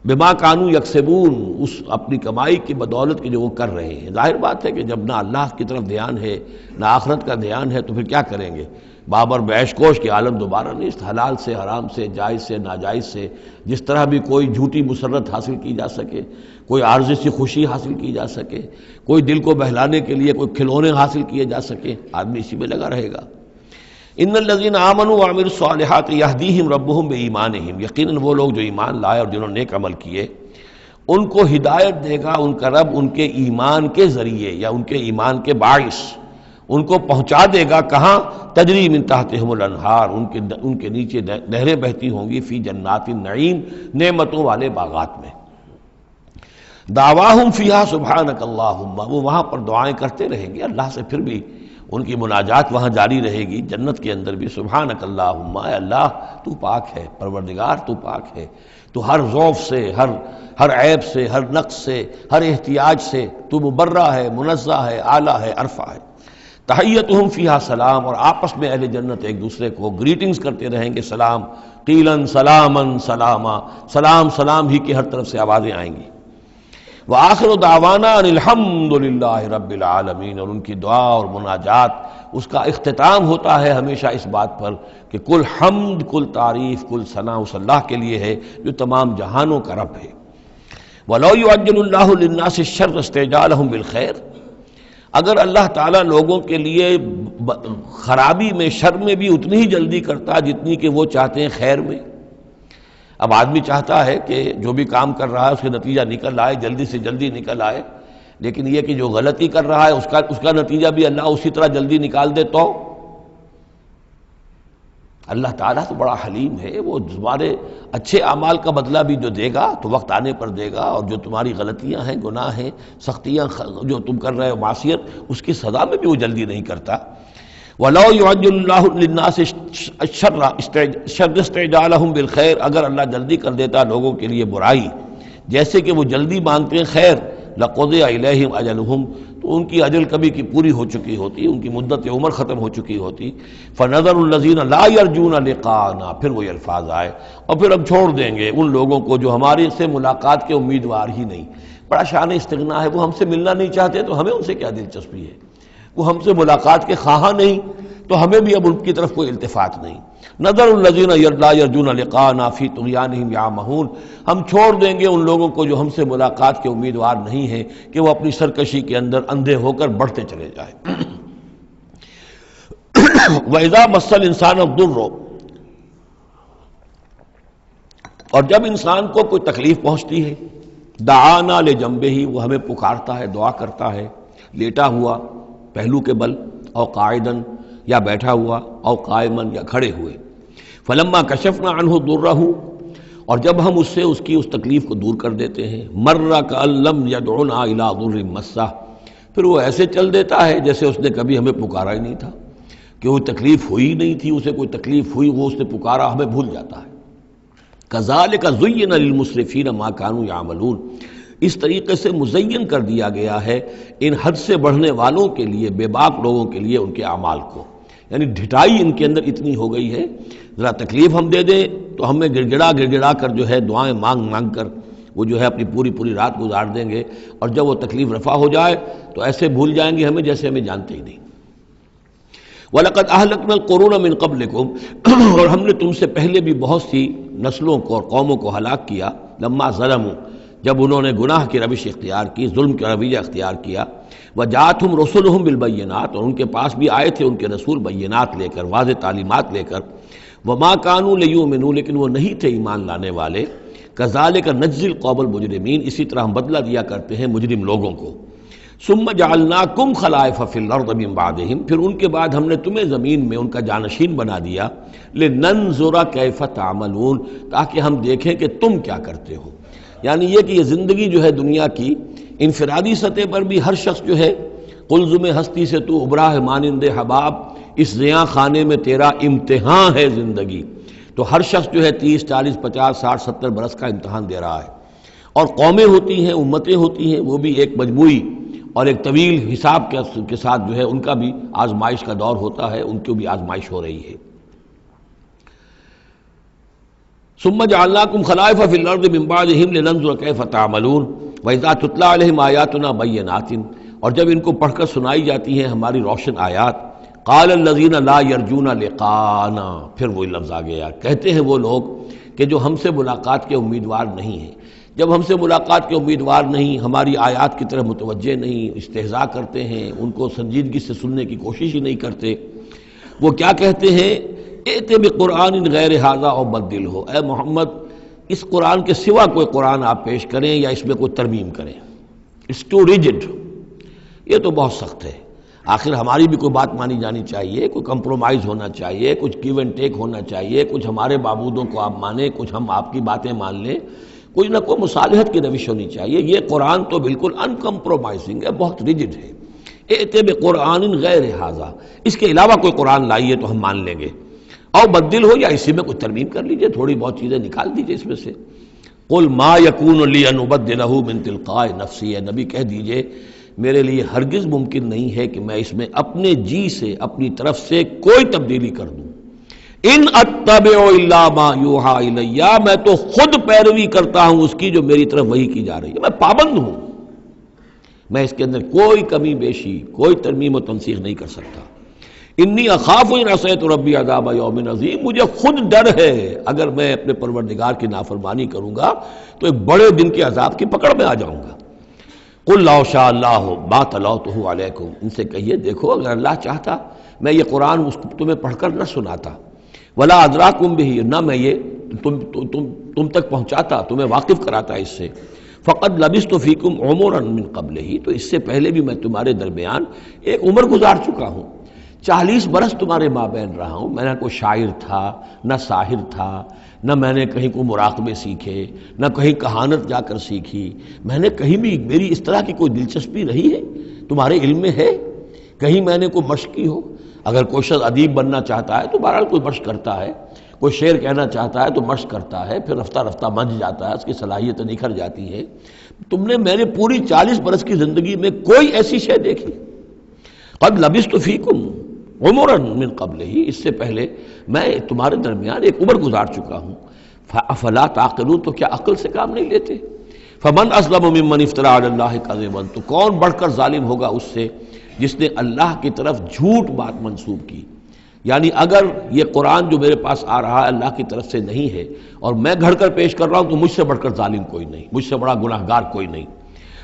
بما کانوا یکسبون، اس اپنی کمائی کی بدولت کی جو وہ کر رہے ہیں۔ ظاہر بات ہے کہ جب نہ اللہ کی طرف دھیان ہے نہ آخرت کا دھیان ہے تو پھر کیا کریں گے؟ بابر بیش کوش کے عالم دوبارہ نہیں، حلال سے، حرام سے، جائز سے، ناجائز سے، جس طرح بھی کوئی جھوٹی مسرت حاصل کی جا سکے، کوئی عارضی سی خوشی حاصل کی جا سکے، کوئی دل کو بہلانے کے لیے کوئی کھلونے حاصل کیے جا سکے، آدمی اسی میں لگا رہے گا۔ ان الذین آمنوا وعملوا الصالحات یہدیہم ربہم بایمانہم، یقیناً وہ لوگ جو ایمان لائے اور جنہوں نے نیک عمل کیے ان کو ہدایت دے گا ان کا رب ان کے ایمان کے ذریعے یا ان کے ایمان کے باعث، ان کو پہنچا دے گا کہاں؟ تجری من تحتہم الانہار، ان کے نیچے نہریں بہتی ہوں گی، فی جنات النعیم، نعمتوں والے باغات میں۔ دعواہم فیہا سبحانک اللہم، وہ وہاں پر دعائیں کرتے رہیں گے اللہ سے، پھر بھی ان کی مناجات وہاں جاری رہے گی، جنت کے اندر بھی۔ سبحانک اللہم، اے اللہ تو پاک ہے، پروردگار تو پاک ہے، تو ہر ضعف سے، ہر عیب سے، ہر نقص سے، ہر احتیاج سے تو مبرہ ہے، منزہ ہے، اعلیٰ ہے، عرفہ ہے۔ تحیتہم فیہا سلام، اور آپس میں اہل جنت ایک دوسرے کو گریٹنگز کرتے رہیں گے، سلام قیلاً سلاماً سلاما، سلام سلام ہی کی ہر طرف سے آوازیں آئیں گی۔ وآخر دعوانا ان الحمد للہ رب العالمین، اور ان کی دعا اور مناجات اس کا اختتام ہوتا ہے ہمیشہ اس بات پر کہ کل حمد، کل تعریف، کل ثنا اس اللہ کے لیے ہے جو تمام جہانوں کا رب ہے۔ وَلَوْ يُعَجِّلُ اللَّهُ لِلنَّاسِ الشَّرَّ اسْتِعْجَالَهُم بِالْخَيْرِ، اگر اللہ تعالیٰ لوگوں کے لیے خرابی میں، شر میں بھی اتنی ہی جلدی کرتا جتنی کہ وہ چاہتے ہیں خیر میں۔ اب آدمی چاہتا ہے کہ جو بھی کام کر رہا ہے اس کا نتیجہ نکل آئے، جلدی سے جلدی نکل آئے، لیکن یہ کہ جو غلطی کر رہا ہے اس کا نتیجہ بھی اللہ اسی طرح جلدی نکال دے تو اللہ تعالیٰ تو بڑا حلیم ہے، وہ تمہارے اچھے اعمال کا بدلہ بھی جو دے گا تو وقت آنے پر دے گا، اور جو تمہاری غلطیاں ہیں، گناہ ہیں، سختیاں جو تم کر رہے ہو، معصیت، اس کی سزا میں بھی وہ جلدی نہیں کرتا۔ وَلَوْ يُعَجِّلُ اللَّهُ لِلنَّاسِ الشَّرَّ اسْتِعْجَالَهُم بِالْخَيْرِ، اگر اللہ جلدی کر دیتا لوگوں کے لیے برائی جیسے کہ وہ جلدی مانگتے ہیں خیر، لَقُضِيَ إِلَيْهِمْ أَجَلُهُمْ، تو ان کی اجل کبھی کی پوری ہو چکی ہوتی، ان کی مدت عمر ختم ہو چکی ہوتی۔ فَنَذَرُ الَّذِينَ لَا يَرْجُونَ لِقَاءَنَا، پھر وہی الفاظ آئے، اور پھر ہم چھوڑ دیں گے ان لوگوں کو جو ہمارے سے ملاقات کے امیدوار ہی نہیں۔ بڑا شان استغنا ہے، وہ ہم سے ملنا نہیں چاہتے تو ہمیں ان سے کیا دلچسپی ہے، وہ ہم سے ملاقات کے خواہاں نہیں تو ہمیں بھی اب ان کی طرف کوئی التفات نہیں۔ نظر الذین لا یرجون لقاءنا فی طغیانہم یعمہون، ہم چھوڑ دیں گے ان لوگوں کو جو ہم سے ملاقات کے امیدوار نہیں ہیں کہ وہ اپنی سرکشی کے اندر اندھے ہو کر بڑھتے چلے جائیں۔ وَإِذَا مَسَّ الْإِنسَانَ الضُّرُّ، اور جب انسان کو کوئی تکلیف پہنچتی ہے، دعانا لجنبہ، وہ ہمیں پکارتا ہے، دعا کرتا ہے، لیٹا ہوا پہلو کے بل، او قاعدن، یا بیٹھا ہوا، او قائمن، یا کھڑے ہوئے۔ فلما کشفنا عنہ ضرہ، اور جب ہم اس سے اس کی اس تکلیف کو دور کر دیتے ہیں، مر کأن لم یدعنا الی ضر مسہ، پھر وہ ایسے چل دیتا ہے جیسے اس نے کبھی ہمیں پکارا ہی نہیں تھا، کہ وہ تکلیف ہوئی نہیں تھی، اسے کوئی تکلیف ہوئی، وہ اس نے پکارا، ہمیں بھول جاتا ہے۔ کذالک زین للمسرفین ما کانوا یعملون، اس طریقے سے مزین کر دیا گیا ہے ان حد سے بڑھنے والوں کے لیے، بے باک لوگوں کے لیے، ان کے اعمال کو، یعنی ڈھٹائی ان کے اندر اتنی ہو گئی ہے، ذرا تکلیف ہم دے دیں تو ہمیں گڑ گڑا کر جو ہے دعائیں مانگ مانگ کر وہ جو ہے اپنی پوری رات گزار دیں گے، اور جب وہ تکلیف رفع ہو جائے تو ایسے بھول جائیں گے ہمیں جیسے ہمیں جانتے ہی نہیں۔ وَلَقَدْ أَهْلَكْنَا الْقُرُونَ مِن قَبْلِكُمْ، اور ہم نے تم سے پہلے بھی بہت سی نسلوں کو اور قوموں کو ہلاک کیا، لما ظلموا، جب انہوں نے گناہ کی روش اختیار کی، ظلم کا رویہ اختیار کیا، وجاءتہم رسلہم بالبینات، اور ان کے پاس بھی آئے تھے ان کے رسول بینات لے کر، واضح تعلیمات لے کر، وما کانوا لیؤمنوا، لیکن وہ نہیں تھے ایمان لانے والے، کذالک نجزی القوم المجرمین، اسی طرح ہم بدلہ دیا کرتے ہیں مجرم لوگوں کو۔ ثم جعلناکم خلائف فی الارض من بعدہم، پھر ان کے بعد ہم نے تمہیں زمین میں ان کا جانشین بنا دیا، لننظر کیف تعملون، تاکہ ہم دیکھیں کہ تم کیا کرتے ہو۔ یعنی یہ کہ یہ زندگی جو ہے دنیا کی انفرادی سطح پر بھی ہر شخص جو ہے قلزم ہستی سے تو ابرا ہے مانند حباب، اس زیاں خانے میں تیرا امتحان ہے زندگی، تو ہر شخص جو ہے 30 40 50 60 70 برس کا امتحان دے رہا ہے، اور قومیں ہوتی ہیں، امتیں ہوتی ہیں، وہ بھی ایک مجموعی اور ایک طویل حساب کے ساتھ جو ہے ان کا بھی آزمائش کا دور ہوتا ہے، ان کی بھی آزمائش ہو رہی ہے۔ ثم جعلناکم خلائف فی الارض من بعدہم لننظر کیف تعملون واذا تتلی علیہم آیاتنا بینات، اور جب ان کو پڑھ کر سنائی جاتی ہیں ہماری روشن آیات، قال الذین لا یرجون لقاءنا، پھر وہی لفظ آ گیا، کہتے ہیں وہ لوگ کہ جو ہم سے ملاقات کے امیدوار نہیں ہیں، جب ہم سے ملاقات کے امیدوار نہیں، ہماری آیات کی طرف متوجہ نہیں، استہزاء کرتے ہیں، ان کو سنجیدگی سے سننے کی کوشش ہی نہیں کرتے، وہ کیا کہتے ہیں، ائت بقرآن غیر ھذا او بدلہ، اے محمد اس قرآن کے سوا کوئی قرآن آپ پیش کریں یا اس میں کوئی ترمیم کریں، اٹس ٹو ریجڈ، یہ تو بہت سخت ہے۔ آخر ہماری بھی کوئی بات مانی جانی چاہیے، کوئی کمپرومائز ہونا چاہیے، کچھ گیو اینڈ ٹیک ہونا چاہیے، کچھ ہمارے معبودوں کو آپ مانیں، کچھ ہم آپ کی باتیں مان لیں، کوئی نہ کوئی مصالحت کی روش ہونی چاہیے۔ یہ قرآن تو بالکل ان کمپرومائزنگ ہے، بہت ریجڈ ہے۔ ائت بقرآن غیر ھذا، اس کے علاوہ کوئی قرآن لائیے تو ہم مان لیں گے، اور بدل ہو یا اسی میں کوئی ترمیم کر لیجئے، تھوڑی بہت چیزیں نکال دیجئے اس میں سے۔ قل ما یکون لی ان ابدلہ من تلقاء نفسی، نبی کہہ دیجئے میرے لیے ہرگز ممکن نہیں ہے کہ میں اس میں اپنے جی سے اپنی طرف سے کوئی تبدیلی کر دوں. ان اتبع الا ما یوحی الی، میں تو خود پیروی کرتا ہوں اس کی جو میری طرف وحی کی جا رہی ہے، میں پابند ہوں، میں اس کے اندر کوئی کمی بیشی کوئی ترمیم و تنسیخ نہیں کر سکتا. انی اخاف ان عصیت ربی عذاب یوم عظیم، مجھے خود ڈر ہے اگر میں اپنے پروردگار کی نافرمانی کروں گا تو ایک بڑے دن کے عذاب کی پکڑ میں آ جاؤں گا. قل لو شاء اللہ ما تلوتہ علیکم، ان سے کہیے دیکھو اگر اللہ چاہتا میں یہ قرآن تمہیں پڑھ کر نہ سناتا، ولا ادراکم بہ، نہ میں یہ تم تک پہنچاتا، تمہیں واقف کراتا اس سے. فقد لبثت فیکم عمرا من قبلہ، تو اس سے پہلے بھی میں تمہارے درمیان ایک عمر گزار چکا ہوں، 40 برس تمہارے مابین رہا ہوں. میں نہ کوئی شاعر تھا، نہ ساحر تھا، نہ میں نے کہیں کوئی مراقبے سیکھے، نہ کہیں کہانت جا کر سیکھی. میں نے کہیں بھی میری اس طرح کی کوئی دلچسپی رہی ہے تمہارے علم میں ہے؟ کہیں میں نے کوئی مشق کی ہو؟ اگر کوئی شخص ادیب بننا چاہتا ہے تو بہرحال کوئی مشق کرتا ہے، کوئی شعر کہنا چاہتا ہے تو مشق کرتا ہے، پھر رفتہ رفتہ منجھ جاتا ہے، اس کی صلاحیتیں نکھر جاتی ہیں. تم نے میرے پوری 40 برس کی زندگی میں کوئی ایسی شے دیکھی؟ قد لبثت فیکم عمرا من قبلہ، اس سے پہلے میں تمہارے درمیان ایک عمر گزار چکا ہوں. افلا تعقلون، تو کیا عقل سے کام نہیں لیتے؟ فمن اظلم ممن افترى علی اللہ کذبا، تو کون بڑھ کر ظالم ہوگا اس سے جس نے اللہ کی طرف جھوٹ بات منسوب کی. یعنی اگر یہ قرآن جو میرے پاس آ رہا ہے اللہ کی طرف سے نہیں ہے اور میں گھڑ کر پیش کر رہا ہوں تو مجھ سے بڑھ کر ظالم کوئی نہیں، مجھ سے بڑا گناہ گار کوئی نہیں.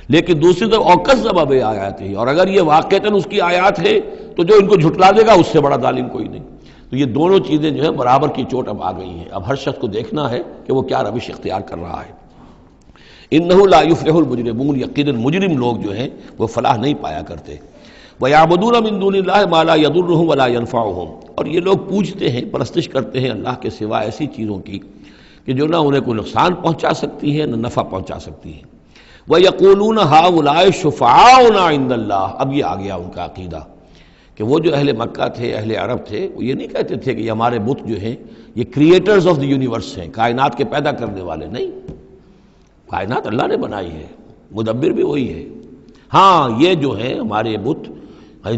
لیکن دوسری طرف اوکذب بآیاتہ، اور اگر یہ واقعتاً اس کی آیات ہے تو جو ان کو جھٹلا دے گا اس سے بڑا ظالم کوئی نہیں. تو یہ دونوں چیزیں جو ہیں برابر کی چوٹ اب آ گئی ہیں. اب ہر شخص کو دیکھنا ہے کہ وہ کیا روش اختیار کر رہا ہے. انہ لا یفلح المجرمون، یقیناً مجرم لوگ جو ہیں وہ فلاح نہیں پایا کرتے. وَيَعْبُدُونَ مِن دُونِ اللَّهِ مَا لَا يَضُرُّهُمْ وَلَا يَنفَعُهُمْ، اور یہ لوگ پوجتے ہیں، پرستش کرتے ہیں اللہ کے سوا ایسی چیزوں کی کہ جو نہ انہیں کوئی نقصان پہنچا سکتی ہیں نہ نفع پہنچا سکتی ہیں. وَيَقُولُونَ هَؤُلَاءِ شُفَعَاؤُنَا عِندَ اللَّهِ، اب یہ آ گیا ان کا عقیدہ کہ وہ جو اہل مکہ تھے، اہل عرب تھے، وہ یہ نہیں کہتے تھے کہ یہ ہمارے بت جو ہیں یہ کریٹرز آف دی یونیورس ہیں، کائنات کے پیدا کرنے والے. نہیں، کائنات اللہ نے بنائی ہے، مدبر بھی وہی ہے. ہاں یہ جو ہیں ہمارے بت،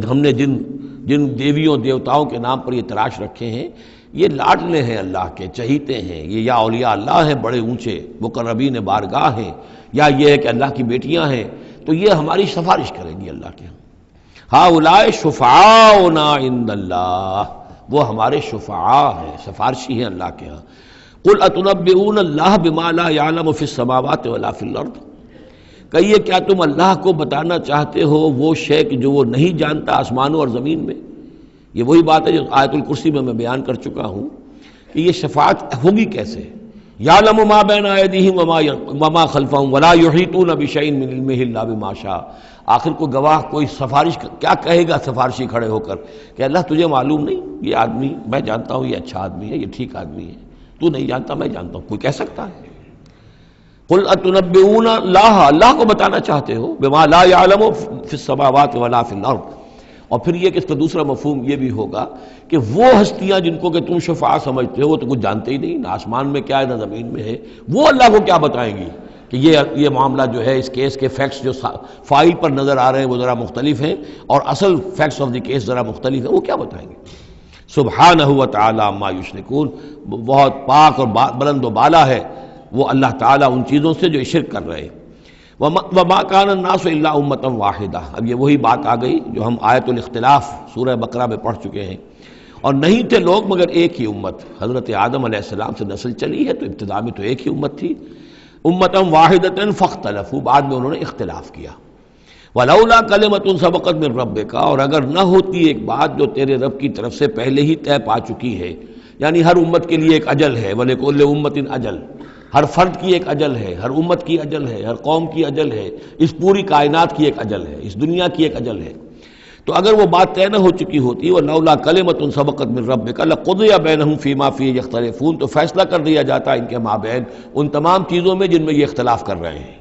ہم نے جن دیویوں دیوتاؤں کے نام پر یہ تراش رکھے ہیں، یہ لاڈلے ہیں اللہ کے، چہیتے ہیں، یہ یا اولیاء اللہ ہیں بڑے اونچے مقربین بارگاہ ہیں، یا یہ ہے کہ اللہ کی بیٹیاں ہیں، تو یہ ہماری سفارش کریں گی اللہ کے. ہؤلاء شفعاؤنا عند اللہ، وہ ہمارے شفعاء ہیں، سفارشی ہیں اللہ کے ہاں. قل اتنبئون اللہ بما لا يعلم فی السماوات ولا فی الارض، کہیے کیا تم اللہ کو بتانا چاہتے ہو وہ شے کہ جو وہ نہیں جانتا آسمانوں اور زمین میں؟ یہ وہی بات ہے جو آیت الکرسی میں بیان کر چکا ہوں کہ یہ شفاعت ہوگی کیسے. یعلم ما بین ایدیہم وما خلفہم ولا یحیطون بشیء من علمہ الا بما شاء. آخر کو گواہ کوئی سفارش کیا کہے گا سفارشی کھڑے ہو کر کہ اللہ تجھے معلوم نہیں یہ آدمی، میں جانتا ہوں یہ اچھا آدمی ہے، یہ ٹھیک آدمی ہے، تو نہیں جانتا میں جانتا ہوں. کوئی کہہ سکتا ہے؟ قل اتنبئون اللہ، اللہ کو بتانا چاہتے ہو بما لا يعلم فی السماوات ولا فی الارض. اور پھر یہ کہ اس کا دوسرا مفہوم یہ بھی ہوگا کہ وہ ہستیاں جن کو کہ تم شفاعہ سمجھتے ہو وہ تو کچھ جانتے ہی نہیں، نہ آسمان میں کیا ہے نہ زمین میں ہے، وہ اللہ کو کیا بتائیں گی کہ یہ معاملہ جو ہے اس کیس کے فیکٹس جو فائل پر نظر آ رہے ہیں وہ ذرا مختلف ہیں اور اصل فیکٹس آف دی کیس ذرا مختلف ہیں، وہ کیا بتائیں گے؟ سبحانہ و تعالی عما یشرکون، بہت پاک اور بلند و بالا ہے وہ اللہ تعالیٰ ان چیزوں سے جو شرک کر رہے ہیں. وما کان الناس الا امۃ واحدہ، اب یہ وہی بات آ گئی جو ہم آیت الاختلاف سورہ بقرہ میں پڑھ چکے ہیں. اور نہیں تھے لوگ مگر ایک ہی امت، حضرت آدم علیہ السلام سے نسل چلی ہے تو ابتدا میں تو ایک ہی امت تھی. امۃ واحدۃ فاختلفوا، بعد میں انہوں نے اختلاف کیا. ولولا کلمۃ سبقت من ربک، اور اگر نہ ہوتی ایک بات جو تیرے رب کی طرف سے پہلے ہی طے پا چکی ہے، یعنی ہر امت کے لیے ایک اجل ہے، ولکل امۃ اجل، ہر فرد کی ایک اجل ہے، ہر امت کی اجل ہے، ہر قوم کی اجل ہے، اس پوری کائنات کی ایک اجل ہے، اس دنیا کی ایک اجل ہے. تو اگر وہ بات طے نہ ہو چکی ہوتی، ولولا کلمۃ سبقت من ربک لقضی بینہم فیما فیہ یختلفون، تو فیصلہ کر دیا جاتا ان کے مابین ان تمام چیزوں میں جن میں یہ اختلاف کر رہے ہیں.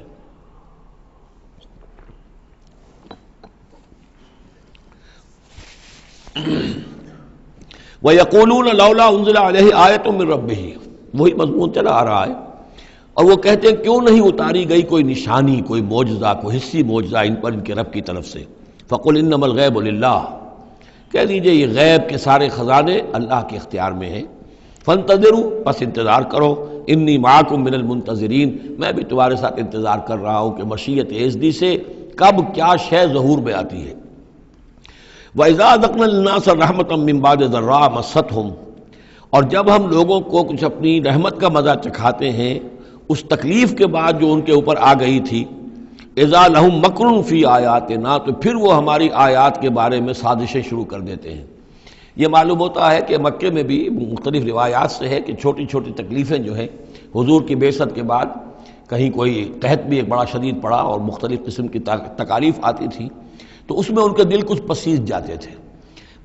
وَيَقُولُونَ لَوْلَا أُنزِلَ عَلَيْهِ آیَةٌ مِّن رَّبِّهِ، وہی مضمون چلا آ رہا ہے. اور وہ کہتے ہیں کیوں نہیں اتاری گئی کوئی نشانی، کوئی معجزہ، کوئی حصی معجزہ ان پر ان کے رب کی طرف سے؟ فقل انما الغیب للہ، کہہ دیجئے یہ غیب کے سارے خزانے اللہ کے اختیار میں ہیں۔ فانتظروا، پس انتظار کرو، انی معکم من المنتظرین، میں بھی تمہارے ساتھ انتظار کر رہا ہوں کہ مشیت ایزدی سے کب کیا شے ظہور میں آتی ہے۔ وَإِذَا أَذَقْنَا النَّاسَ رَحْمَةً مِّن بَعْدِ ضَرَّاءٍ مَسَّتْهُمْ، اور جب ہم لوگوں کو کچھ اپنی رحمت کا مزہ چکھاتے ہیں اس تکلیف کے بعد جو ان کے اوپر آ گئی تھی، اذا لہم مکر فی آیاتنا، تو پھر وہ ہماری آیات کے بارے میں سازشیں شروع کر دیتے ہیں۔ یہ معلوم ہوتا ہے کہ مکے میں بھی مختلف روایات سے ہے کہ چھوٹی چھوٹی تکلیفیں جو ہیں حضور کی بعثت کے بعد، کہیں کوئی قحط بھی ایک بڑا شدید پڑا اور مختلف قسم کی تکالیف آتی تھی، تو اس میں ان کے دل کچھ پسیج جاتے تھے۔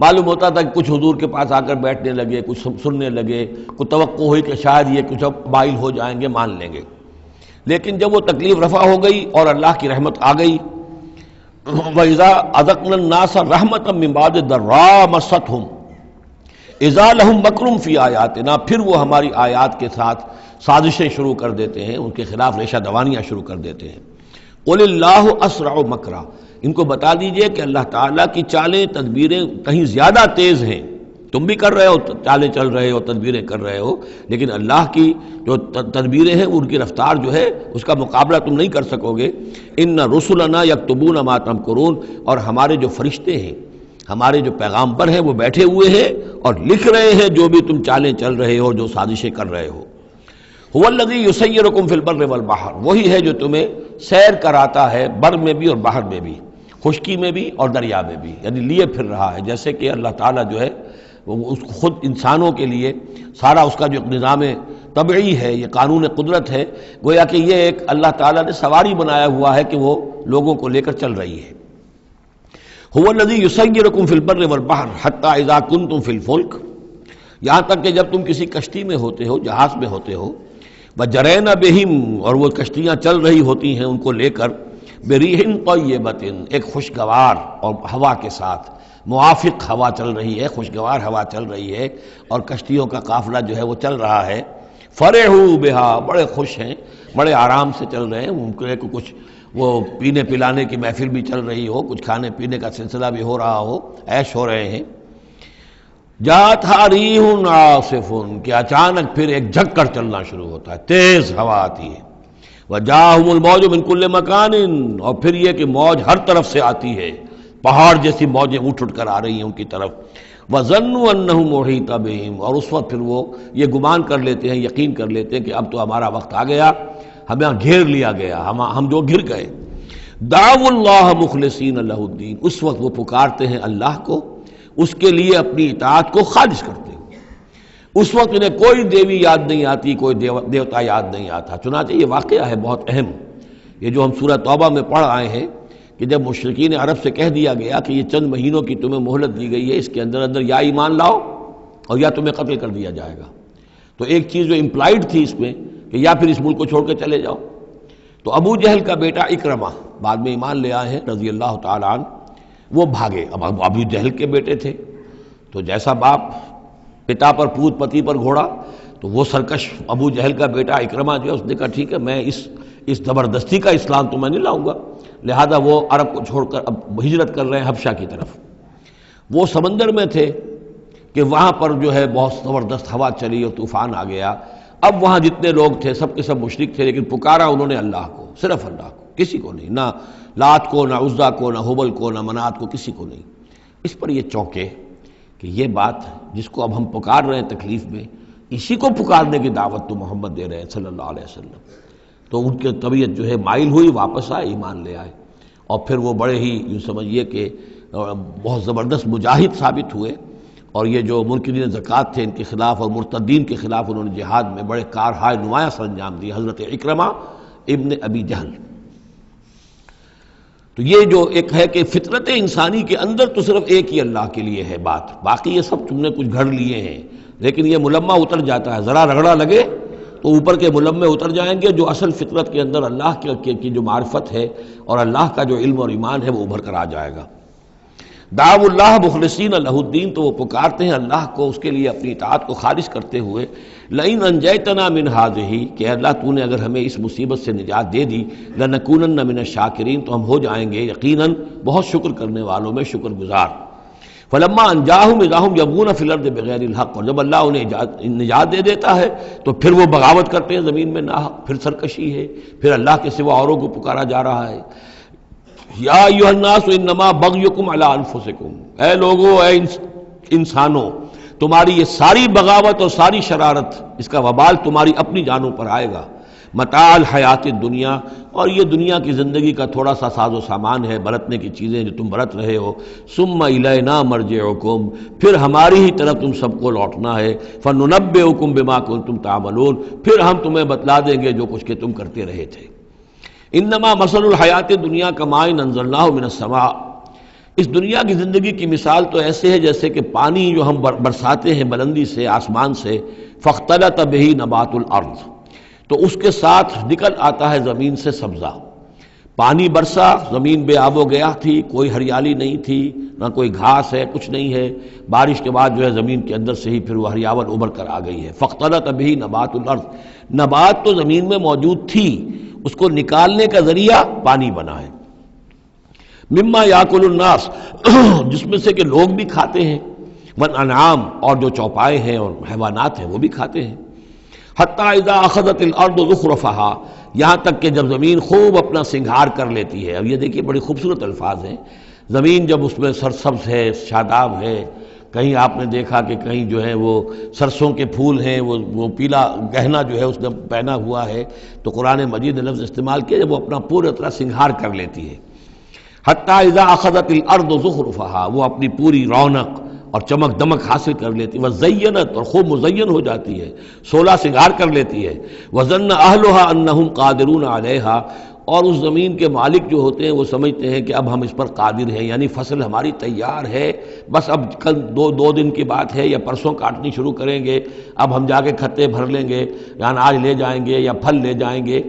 معلوم ہوتا تھا کہ کچھ حضور کے پاس آ کر بیٹھنے لگے، کچھ سننے لگے، کوئی توقع ہوئی کہ شاید یہ کچھ اب مائل ہو جائیں گے، مان لیں گے۔ لیکن جب وہ تکلیف رفع ہو گئی اور اللہ کی رحمت آ گئی، وَإِذَا أَذَقْنَا النَّاسَ رَحْمَةً مِّن بَعْدِ ضَرَّاءٍ مَسَّتْهُمْ اذا لہم مکر فی آیاتنا، پھر وہ ہماری آیات کے ساتھ سازشیں شروع کر دیتے ہیں، ان کے خلاف ریشہ دوانیاں شروع کر دیتے ہیں۔ قل اللہ اسرع مکرا، ان کو بتا دیجئے کہ اللہ تعالیٰ کی چالیں تدبیریں کہیں زیادہ تیز ہیں۔ تم بھی کر رہے ہو، چالیں چل رہے ہو، تدبیریں کر رہے ہو، لیکن اللہ کی جو تدبیریں ہیں ان کی رفتار جو ہے اس کا مقابلہ تم نہیں کر سکو گے۔ ان رسلنا یکتبون ما تمکرون، اور ہمارے جو فرشتے ہیں، ہمارے جو پیغامبر ہیں وہ بیٹھے ہوئے ہیں اور لکھ رہے ہیں جو بھی تم چالیں چل رہے ہو، جو سازشیں کر رہے ہو۔ هو الذی یسیرکم فی البر والبحر، وہی ہے جو تمہیں سیر کراتا ہے بر میں بھی اور بحر میں بھی، خشکی میں بھی اور دریا میں بھی، یعنی لیے پھر رہا ہے۔ جیسے کہ اللہ تعالیٰ جو ہے وہ اس خود انسانوں کے لیے سارا اس کا جو نظام طبعی ہے، یہ قانون قدرت ہے، گویا کہ یہ ایک اللہ تعالیٰ نے سواری بنایا ہوا ہے کہ وہ لوگوں کو لے کر چل رہی ہے۔ هو الذی یسیرکم فی البر والبحر حتی اذا کنتم فی الفلک، یہاں تک کہ جب تم کسی کشتی میں ہوتے ہو، جہاز میں ہوتے ہو، وجرین بہم، اور وہ کشتیاں چل رہی ہوتی ہیں ان کو لے کر، بریح طیبۃ، ایک خوشگوار اور ہوا کے ساتھ، موافق ہوا چل رہی ہے، خوشگوار ہوا چل رہی ہے، اور کشتیوں کا قافلہ جو ہے وہ چل رہا ہے۔ فرحوا بہا، بڑے خوش ہیں، بڑے آرام سے چل رہے ہیں، ممکن ہے کہ کچھ وہ پینے پلانے کی محفل بھی چل رہی ہو، کچھ کھانے پینے کا سلسلہ بھی ہو رہا ہو، عیش ہو رہے ہیں۔ جاءتھا ریح عاصف، کہ اچانک پھر ایک جھک کر چلنا شروع ہوتا ہے، تیز ہوا آتی ہے۔ وجاءہم الموج من کل مکان، اور پھر یہ کہ موج ہر طرف سے آتی ہے، پہاڑ جیسی موجیں اٹھ کر آ رہی ہیں ان کی طرف۔ وظنوا انہم محیط بہم، اور اس وقت پھر وہ یہ گمان کر لیتے ہیں، یقین کر لیتے ہیں کہ اب تو ہمارا وقت آ گیا، ہمیں گھیر لیا گیا، ہم جو گر گئے۔ دعوا اللہ مخلصین لہ الدین، اس وقت وہ پکارتے ہیں اللہ کو، اس کے لیے اپنی اطاعت کو خالص کرتے ہیں۔ اس وقت انہیں کوئی دیوی یاد نہیں آتی، کوئی دیوتا یاد نہیں آتا۔ چنانچہ یہ واقعہ ہے بہت اہم، یہ جو ہم سورہ توبہ میں پڑھ آئے ہیں کہ جب مشرکین عرب سے کہہ دیا گیا کہ یہ چند مہینوں کی تمہیں مہلت دی گئی ہے، اس کے اندر اندر یا ایمان لاؤ اور یا تمہیں قتل کر دیا جائے گا، تو ایک چیز جو امپلائڈ تھی اس میں کہ یا پھر اس ملک کو چھوڑ کے چلے جاؤ۔ تو ابو جہل کا بیٹا اکرمہ بعد میں ایمان لے آئے ہیں رضی اللہ تعالیٰ عنہ، وہ بھاگے۔ اب ابو جہل کے بیٹے تھے تو جیسا باپ پتا پر پوت پتی پر گھوڑا، تو وہ سرکش ابو جہل کا بیٹا اکرمہ جو ہے اس نے کہا ٹھیک ہے، میں اس زبردستی کا اسلام تو میں نہیں لاؤں گا، لہذا وہ عرب کو چھوڑ کر اب ہجرت کر رہے ہیں حبشہ کی طرف۔ وہ سمندر میں تھے کہ وہاں پر جو ہے بہت زبردست ہوا چلی اور طوفان آ گیا۔ اب وہاں جتنے لوگ تھے سب کے سب مشرک تھے، لیکن پکارا انہوں نے اللہ کو، صرف اللہ کو، کسی کو نہیں، نہ لات کو، نہ عزا کو، نہ حبل کو، نہ منات کو، کسی کو نہیں۔ اس پر یہ چونکے کہ یہ بات جس کو اب ہم پکار رہے ہیں تکلیف میں، اسی کو پکارنے کی دعوت تو محمد دے رہے ہیں صلی اللہ علیہ وسلم۔ تو ان کی طبیعت جو ہے مائل ہوئی، واپس آئے، ایمان لے آئے، اور پھر وہ بڑے ہی یوں سمجھیے کہ بہت زبردست مجاہد ثابت ہوئے، اور یہ جو منکرین زکوٰۃ تھے ان کے خلاف اور مرتدین کے خلاف انہوں نے جہاد میں بڑے کارہائے نمایاں سر انجام دیے، حضرت اکرمہ ابن ابی جہل۔ تو یہ جو ایک ہے کہ فطرت انسانی کے اندر تو صرف ایک ہی اللہ کے لیے ہے بات، باقی یہ سب تم نے کچھ گھڑ لیے ہیں، لیکن یہ ملمہ اتر جاتا ہے، ذرا رگڑا لگے تو اوپر کے ملمے اتر جائیں گے، جو اصل فطرت کے اندر اللہ کی جو معرفت ہے اور اللہ کا جو علم اور ایمان ہے وہ ابھر کر آ جائے گا۔ دعوا اللہ مخلصین لہ الدین، تو وہ پکارتے ہیں اللہ کو اس کے لیے اپنی اطاعت کو خالص کرتے ہوئے، لئن انجیتنا من ہذہ، کہ اللہ تو نے اگر ہمیں اس مصیبت سے نجات دے دی، لنکونن من الشاکرین، تو ہم ہو جائیں گے یقیناً بہت شکر کرنے والوں میں شکر گزار۔ فلما انجاہم اذا ہم یبغون فی الارض بغیر الحق، اور جب اللہ انہیں نجات دے دیتا ہے تو پھر وہ بغاوت کرتے ہیں زمین میں ناحق، پھر سرکشی ہے، پھر اللہ کے سوا اوروں کو پکارا جا رہا ہے۔ یا ایھا الناس انما بغیکم علی انفسکم، اے لوگو، اے انسانوں، تمہاری یہ ساری بغاوت اور ساری شرارت، اس کا وبال تمہاری اپنی جانوں پر آئے گا۔ متاع الحیات الدنیا، اور یہ دنیا کی زندگی کا تھوڑا سا ساز و سامان ہے، برتنے کی چیزیں جو تم برت رہے ہو۔ ثم الینا مرجعکم، پھر ہماری ہی طرف تم سب کو لوٹنا ہے۔ فننبئکم بما کنتم تعملون، پھر ہم تمہیں بتلا دیں گے جو کچھ کہ تم کرتے رہے تھے۔ انما مثل الحیات الدنیا کماء انزلناہ من السماء، اس دنیا کی زندگی کی مثال تو ایسے ہے جیسے کہ پانی جو ہم برساتے ہیں بلندی سے، آسمان سے، فاختلط بہ نبات الارض، تو اس کے ساتھ نکل آتا ہے زمین سے سبزہ۔ پانی برسا، زمین بے آب و گیا تھی، کوئی ہریالی نہیں تھی، نہ کوئی گھاس ہے، کچھ نہیں ہے، بارش کے بعد جو ہے زمین کے اندر سے ہی پھر وہ ہریاول ابھر کر آ گئی ہے۔ فاختلط بہ نبات الارض، نبات تو زمین میں موجود تھی، اس کو نکالنے کا ذریعہ پانی بنا ہے۔ مما یاکل الناس، جس میں سے کہ لوگ بھی کھاتے ہیں، والانعام، اور جو چوپائے ہیں اور حیوانات ہیں وہ بھی کھاتے ہیں۔ حتی اذا اخذت الارض زخرفہا، یہاں تک کہ جب زمین خوب اپنا سنگھار کر لیتی ہے۔ اب یہ دیکھیے بڑی خوبصورت الفاظ ہیں، زمین جب اس میں سرسبز ہے، شاداب ہے، کہیں آپ نے دیکھا کہ کہیں جو ہے وہ سرسوں کے پھول ہیں، وہ پیلا گہنا جو ہے اس نے پہنا ہوا ہے، تو قرآن مجید نے لفظ استعمال کیا جب وہ اپنا پورا طرح سنگھار کر لیتی ہے۔ حتی اذا اخذت الارض زخرفہا، وہ اپنی پوری رونق اور چمک دمک حاصل کر لیتی، وزینت، اور خوب مزین ہو جاتی ہے، سولہ سنگھار کر لیتی ہے۔ وظن اہلھا انہم قادرون علیہا، اور اس زمین کے مالک جو ہوتے ہیں وہ سمجھتے ہیں کہ اب ہم اس پر قادر ہیں، یعنی فصل ہماری تیار ہے، بس اب کل دو دن کی بات ہے یا پرسوں کاٹنی شروع کریں گے، اب ہم جا کے کھتے بھر لیں گے، یا اناج لے جائیں گے یا پھل لے جائیں گے۔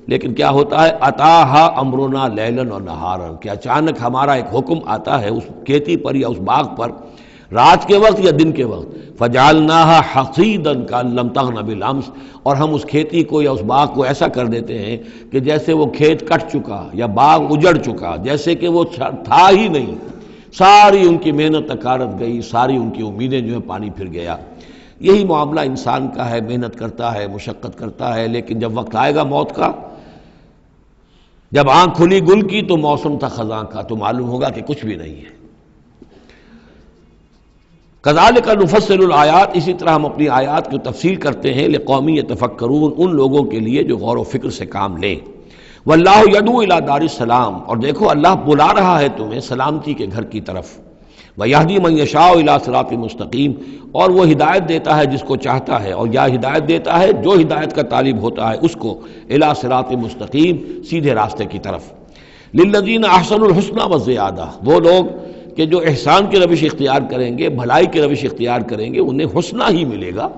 لیکن کیا ہوتا ہے، اتاہا امرنا لیلا و نہارا، کہ اچانک ہمارا ایک حکم آتا ہے اس کھیتی پر یا اس باغ پر، رات کے وقت یا دن کے وقت، فجعلناہا حصیدا کأن لم تغن بالامس، اور ہم اس کھیتی کو یا اس باغ کو ایسا کر دیتے ہیں کہ جیسے وہ کھیت کٹ چکا یا باغ اجڑ چکا، جیسے کہ وہ تھا ہی نہیں، ساری ان کی محنت اکارت گئی، ساری ان کی امیدیں جو ہیں پانی پھر گیا۔ یہی معاملہ انسان کا ہے، محنت کرتا ہے، مشقت کرتا ہے، لیکن جب وقت آئے گا موت کا، جب آنکھ کھلی گل کی تو موسم تھا خزاں کا، تو معلوم ہوگا کہ کچھ بھی نہیں ہے۔ کذالک نفصل الآیات، اسی طرح ہم اپنی آیات کی تفصیل کرتے ہیں، لقوم یتفکرون، ان لوگوں کے لیے جو غور و فکر سے کام لیں۔ واللہ یدعو الی دار السلام، اور دیکھو اللہ بلا رہا ہے تمہیں سلامتی کے گھر کی طرف۔ ویہدی من یشاء الی صراط مستقیم، اور وہ ہدایت دیتا ہے جس کو چاہتا ہے، اور یا ہدایت دیتا ہے جو ہدایت کا طالب ہوتا ہے اس کو، الی صراط مستقیم، سیدھے راستے کی طرف۔ للذین احسنوا الحسنی وزیادہ، وہ لوگ کہ جو احسان کی روش اختیار کریں گے، بھلائی کی روش اختیار کریں گے، انہیں حسنہ ہی ملے گا،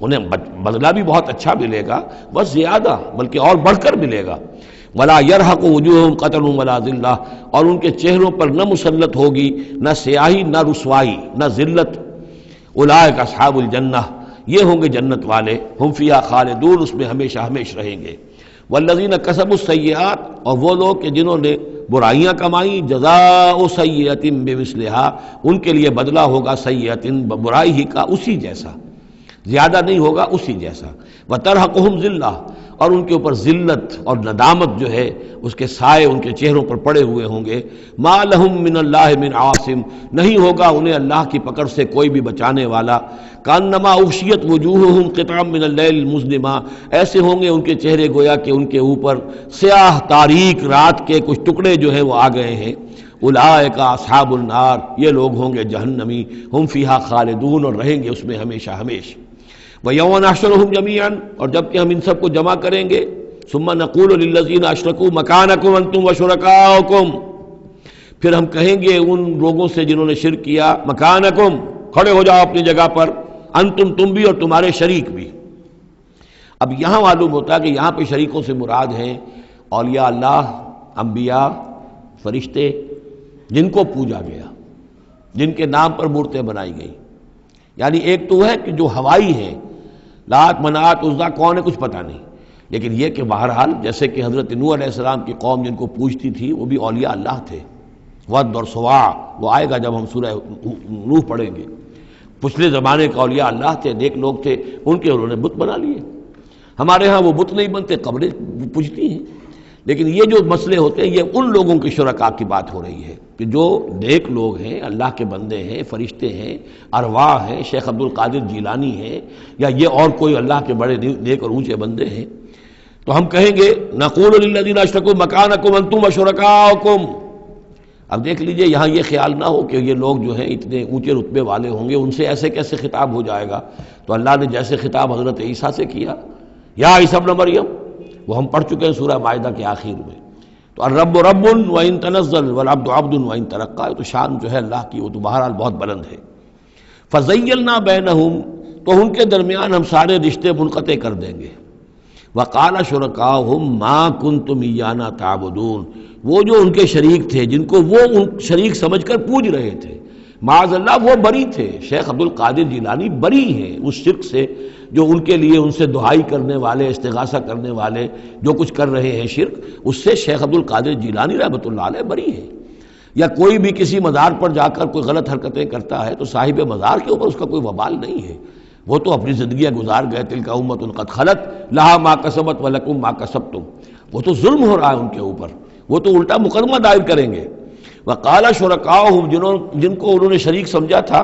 انہیں بدلہ بھی بہت اچھا ملے گا، بس زیادہ بلکہ اور بڑھ کر ملے گا۔ ولا یرحق وجوہہم قتر ولا ذلہ، اور ان کے چہروں پر نہ مسلط ہوگی نہ سیاہی نہ رسوائی نہ ذلت۔ اولئک اصحاب الجنہ، یہ ہوں گے جنت والے، ہم فیہا خالدون، اس میں ہمیشہ ہمیشہ رہیں گے۔ والذین کسبوا السیئات، اور وہ لوگ کہ جنہوں نے برائیاں کمائیں، جزاء سیئۃ بمثلہا، ان کے لیے بدلہ ہوگا سیئۃ، برائی ہی کا اسی جیسا، زیادہ نہیں ہوگا، اسی جیسا۔ وترہقہم ذلہ، اور ان کے اوپر ذلت اور ندامت جو ہے اس کے سائے ان کے چہروں پر پڑے ہوئے ہوں گے۔ ما لہم من اللہ من عاصم، نہیں ہوگا انہیں اللہ کی پکڑ سے کوئی بھی بچانے والا۔ کانما اغشیت وجوہہم قطعا من اللیل المظلمہ، ایسے ہوں گے ان کے چہرے گویا کہ ان کے اوپر سیاہ تاریک رات کے کچھ ٹکڑے جو ہیں وہ آ گئے ہیں۔ اولئک اصحاب النار، یہ لوگ ہوں گے جہنمی، ہم فیہا خالدون، اور رہیں گے اس میں ہمیشہ ہمیشہ۔ وَيَوْمَ نَحْشُرُهُمْ جَمِيعًا، اور جب کہ ہم ان سب کو جمع کریں گے، ثُمَّ نَقُولُ لِلَّذِينَ أَشْرَكُوا مَكَانَكُمْ أَنْتُمْ وَشُرَكَاؤُكُمْ، پھر ہم کہیں گے ان لوگوں سے جنہوں نے شرک کیا، مکانکم، کھڑے ہو جاؤ اپنی جگہ پر، انتم، تم بھی اور تمہارے شریک بھی۔ اب یہاں معلوم ہوتا ہے کہ یہاں پہ شریکوں سے مراد ہیں اولیاء اللہ، انبیاء، فرشتے، جن کو پوجا گیا، جن کے نام پر مورتیں بنائی گئی. یعنی ایک تو ہے کہ جو ہوائی ہے، لات منات عزا کون ہے کچھ پتہ نہیں، لیکن یہ کہ بہرحال جیسے کہ حضرت نوح علیہ السلام کی قوم جن کو پوجتی تھی وہ بھی اولیاء اللہ تھے. ود اور سواع وہ آئے گا جب ہم سورہ نوح پڑھیں گے. پچھلے زمانے کے اولیاء اللہ تھے، نیک لوگ تھے، ان کے انہوں نے بت بنا لیے. ہمارے ہاں وہ بت نہیں بنتے، قبریں پوجتی ہیں. لیکن یہ جو مسئلے ہوتے ہیں یہ ان لوگوں کے شرکاء کی بات ہو رہی ہے کہ جو نیک لوگ ہیں، اللہ کے بندے ہیں، فرشتے ہیں، ارواح ہیں، شیخ عبد القادر جیلانی ہیں، یا یہ اور کوئی اللہ کے بڑے نیک اور اونچے بندے ہیں. تو ہم کہیں گے نقول للذین اشرکوا مکانکم انتم وشرکاؤکم. اب دیکھ لیجئے یہاں یہ خیال نہ ہو کہ یہ لوگ جو ہیں اتنے اونچے رتبے والے ہوں گے، ان سے ایسے کیسے خطاب ہو جائے گا. تو اللہ نے جیسے خطاب حضرت عیسیٰ سے کیا، یا عیسیٰ ابن مریم، وہ ہم پڑھ چکے ہیں سورہ مائدہ کے آخر میں. تو الرب رب وان تنزل والعبد عبد وان ترقى، تو شان جو ہے اللہ کی وہ تو بہرحال بہت بلند ہے. فزیلنا بینہم، تو ان کے درمیان ہم سارے رشتے منقطع کر دیں گے. وقال شرکاؤہم ما کنتم ایانا تعبدون، وہ جو ان کے شریک تھے جن کو وہ ان شریک سمجھ کر پوج رہے تھے، معاذ اللہ وہ بری تھے. شیخ عبد القادر جیلانی بری ہیں اس شرک سے جو ان کے لیے ان سے دعائی کرنے والے، استغاثہ کرنے والے جو کچھ کر رہے ہیں شرک، اس سے شیخ عبد القادر جیلانی رحمۃ اللہ علیہ بری ہیں. یا کوئی بھی کسی مزار پر جا کر کوئی غلط حرکتیں کرتا ہے تو صاحب مزار کے اوپر اس کا کوئی وبال نہیں ہے، وہ تو اپنی زندگیاں گزار گئے. تلک امۃ قد خلت لہا ما کسبت ولکم ما کسبتم، وہ تو ظلم ہو رہا ہے ان کے اوپر، وہ تو الٹا مقدمہ دائر کریں گے. وقال شرکاؤہم، جن کو انہوں نے شریک سمجھا تھا،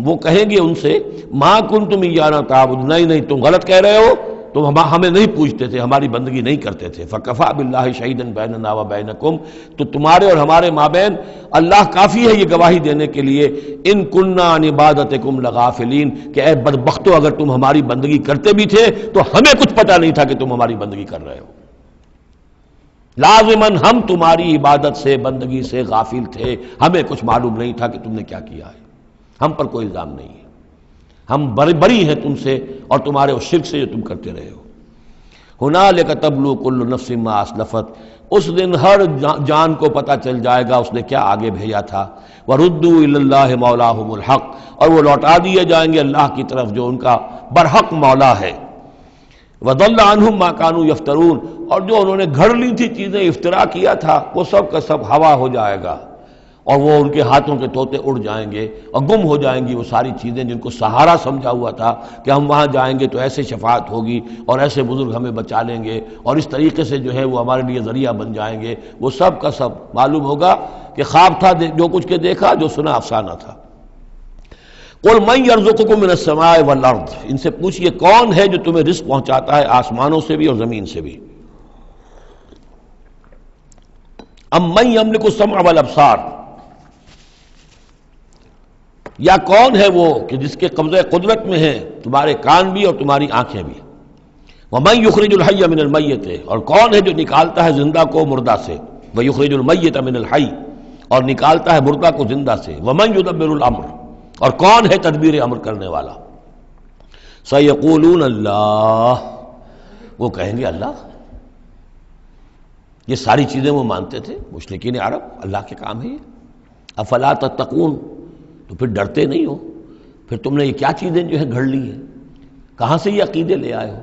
وہ کہیں گے ان سے ما کنتم ایانا تعبدون، نہیں تم غلط کہہ رہے ہو، تم ہمیں نہیں پوجتے تھے، ہماری بندگی نہیں کرتے تھے. فکفیٰ باللہ شہیدا بیننا وبینکم، تو تمہارے اور ہمارے مابین اللہ کافی ہے یہ گواہی دینے کے لیے، ان کننا عن عبادتکم لغافلین، کہ اے بدبختو اگر تم ہماری بندگی کرتے بھی تھے تو ہمیں کچھ پتہ نہیں تھا کہ تم ہماری بندگی کر رہے ہو. لازماً ہم تمہاری عبادت سے، بندگی سے غافل تھے، ہمیں کچھ معلوم نہیں تھا کہ تم نے کیا کیا ہے. ہم پر کوئی الزام نہیں ہے، ہم بری ہیں تم سے اور تمہارے اس شرک سے جو تم کرتے رہے ہو. ہنالک تبلو کل نفس ما اسلفت، اس دن ہر جان کو پتہ چل جائے گا اس نے کیا آگے بھیجا تھا. وردوا الی اللہ مولاہم الحق، اور وہ لوٹا دیے جائیں گے اللہ کی طرف جو ان کا برحق مولا ہے. وضل عنہم ما کانوا یفترون، اور جو انہوں نے گھڑ لی تھی چیزیں، افترا کیا تھا، وہ سب کا سب ہوا ہو جائے گا، اور وہ ان کے ہاتھوں کے طوطے اڑ جائیں گے اور گم ہو جائیں گی وہ ساری چیزیں جن کو سہارا سمجھا ہوا تھا کہ ہم وہاں جائیں گے تو ایسے شفاعت ہوگی اور ایسے بزرگ ہمیں بچا لیں گے اور اس طریقے سے جو ہے وہ ہمارے لیے ذریعہ بن جائیں گے. وہ سب کا سب معلوم ہوگا کہ خواب تھا، جو کچھ کے دیکھا، جو سنا افسانہ تھا. قل من یرزقکم من السماء والارض، ان سے پوچھئے کون ہے جو تمہیں رزق پہنچاتا ہے آسمانوں سے بھی اور زمین سے بھی. ام من یملک السمع والابصار، یا کون ہے وہ کہ جس کے قبضہ قدرت میں ہے تمہارے کان بھی اور تمہاری آنکھیں بھی. ومن یخرج الحی من المیت، اور کون ہے جو نکالتا ہے زندہ کو مردہ سے. ویخرج المیت من الحی، اور نکالتا ہے مردہ کو زندہ سے. ومن یدبر الامر، اور کون ہے تدبیر امر کرنے والا. سیقولون اللہ، وہ کہیں گے اللہ. یہ ساری چیزیں وہ مانتے تھے مشرکین عرب، اللہ کے کام ہے یہ. افلا تتقون، تو پھر ڈرتے نہیں ہو؟ پھر تم نے یہ کیا چیزیں جو ہے گھڑ لی ہیں؟ کہاں سے یہ عقیدے لے آئے ہو؟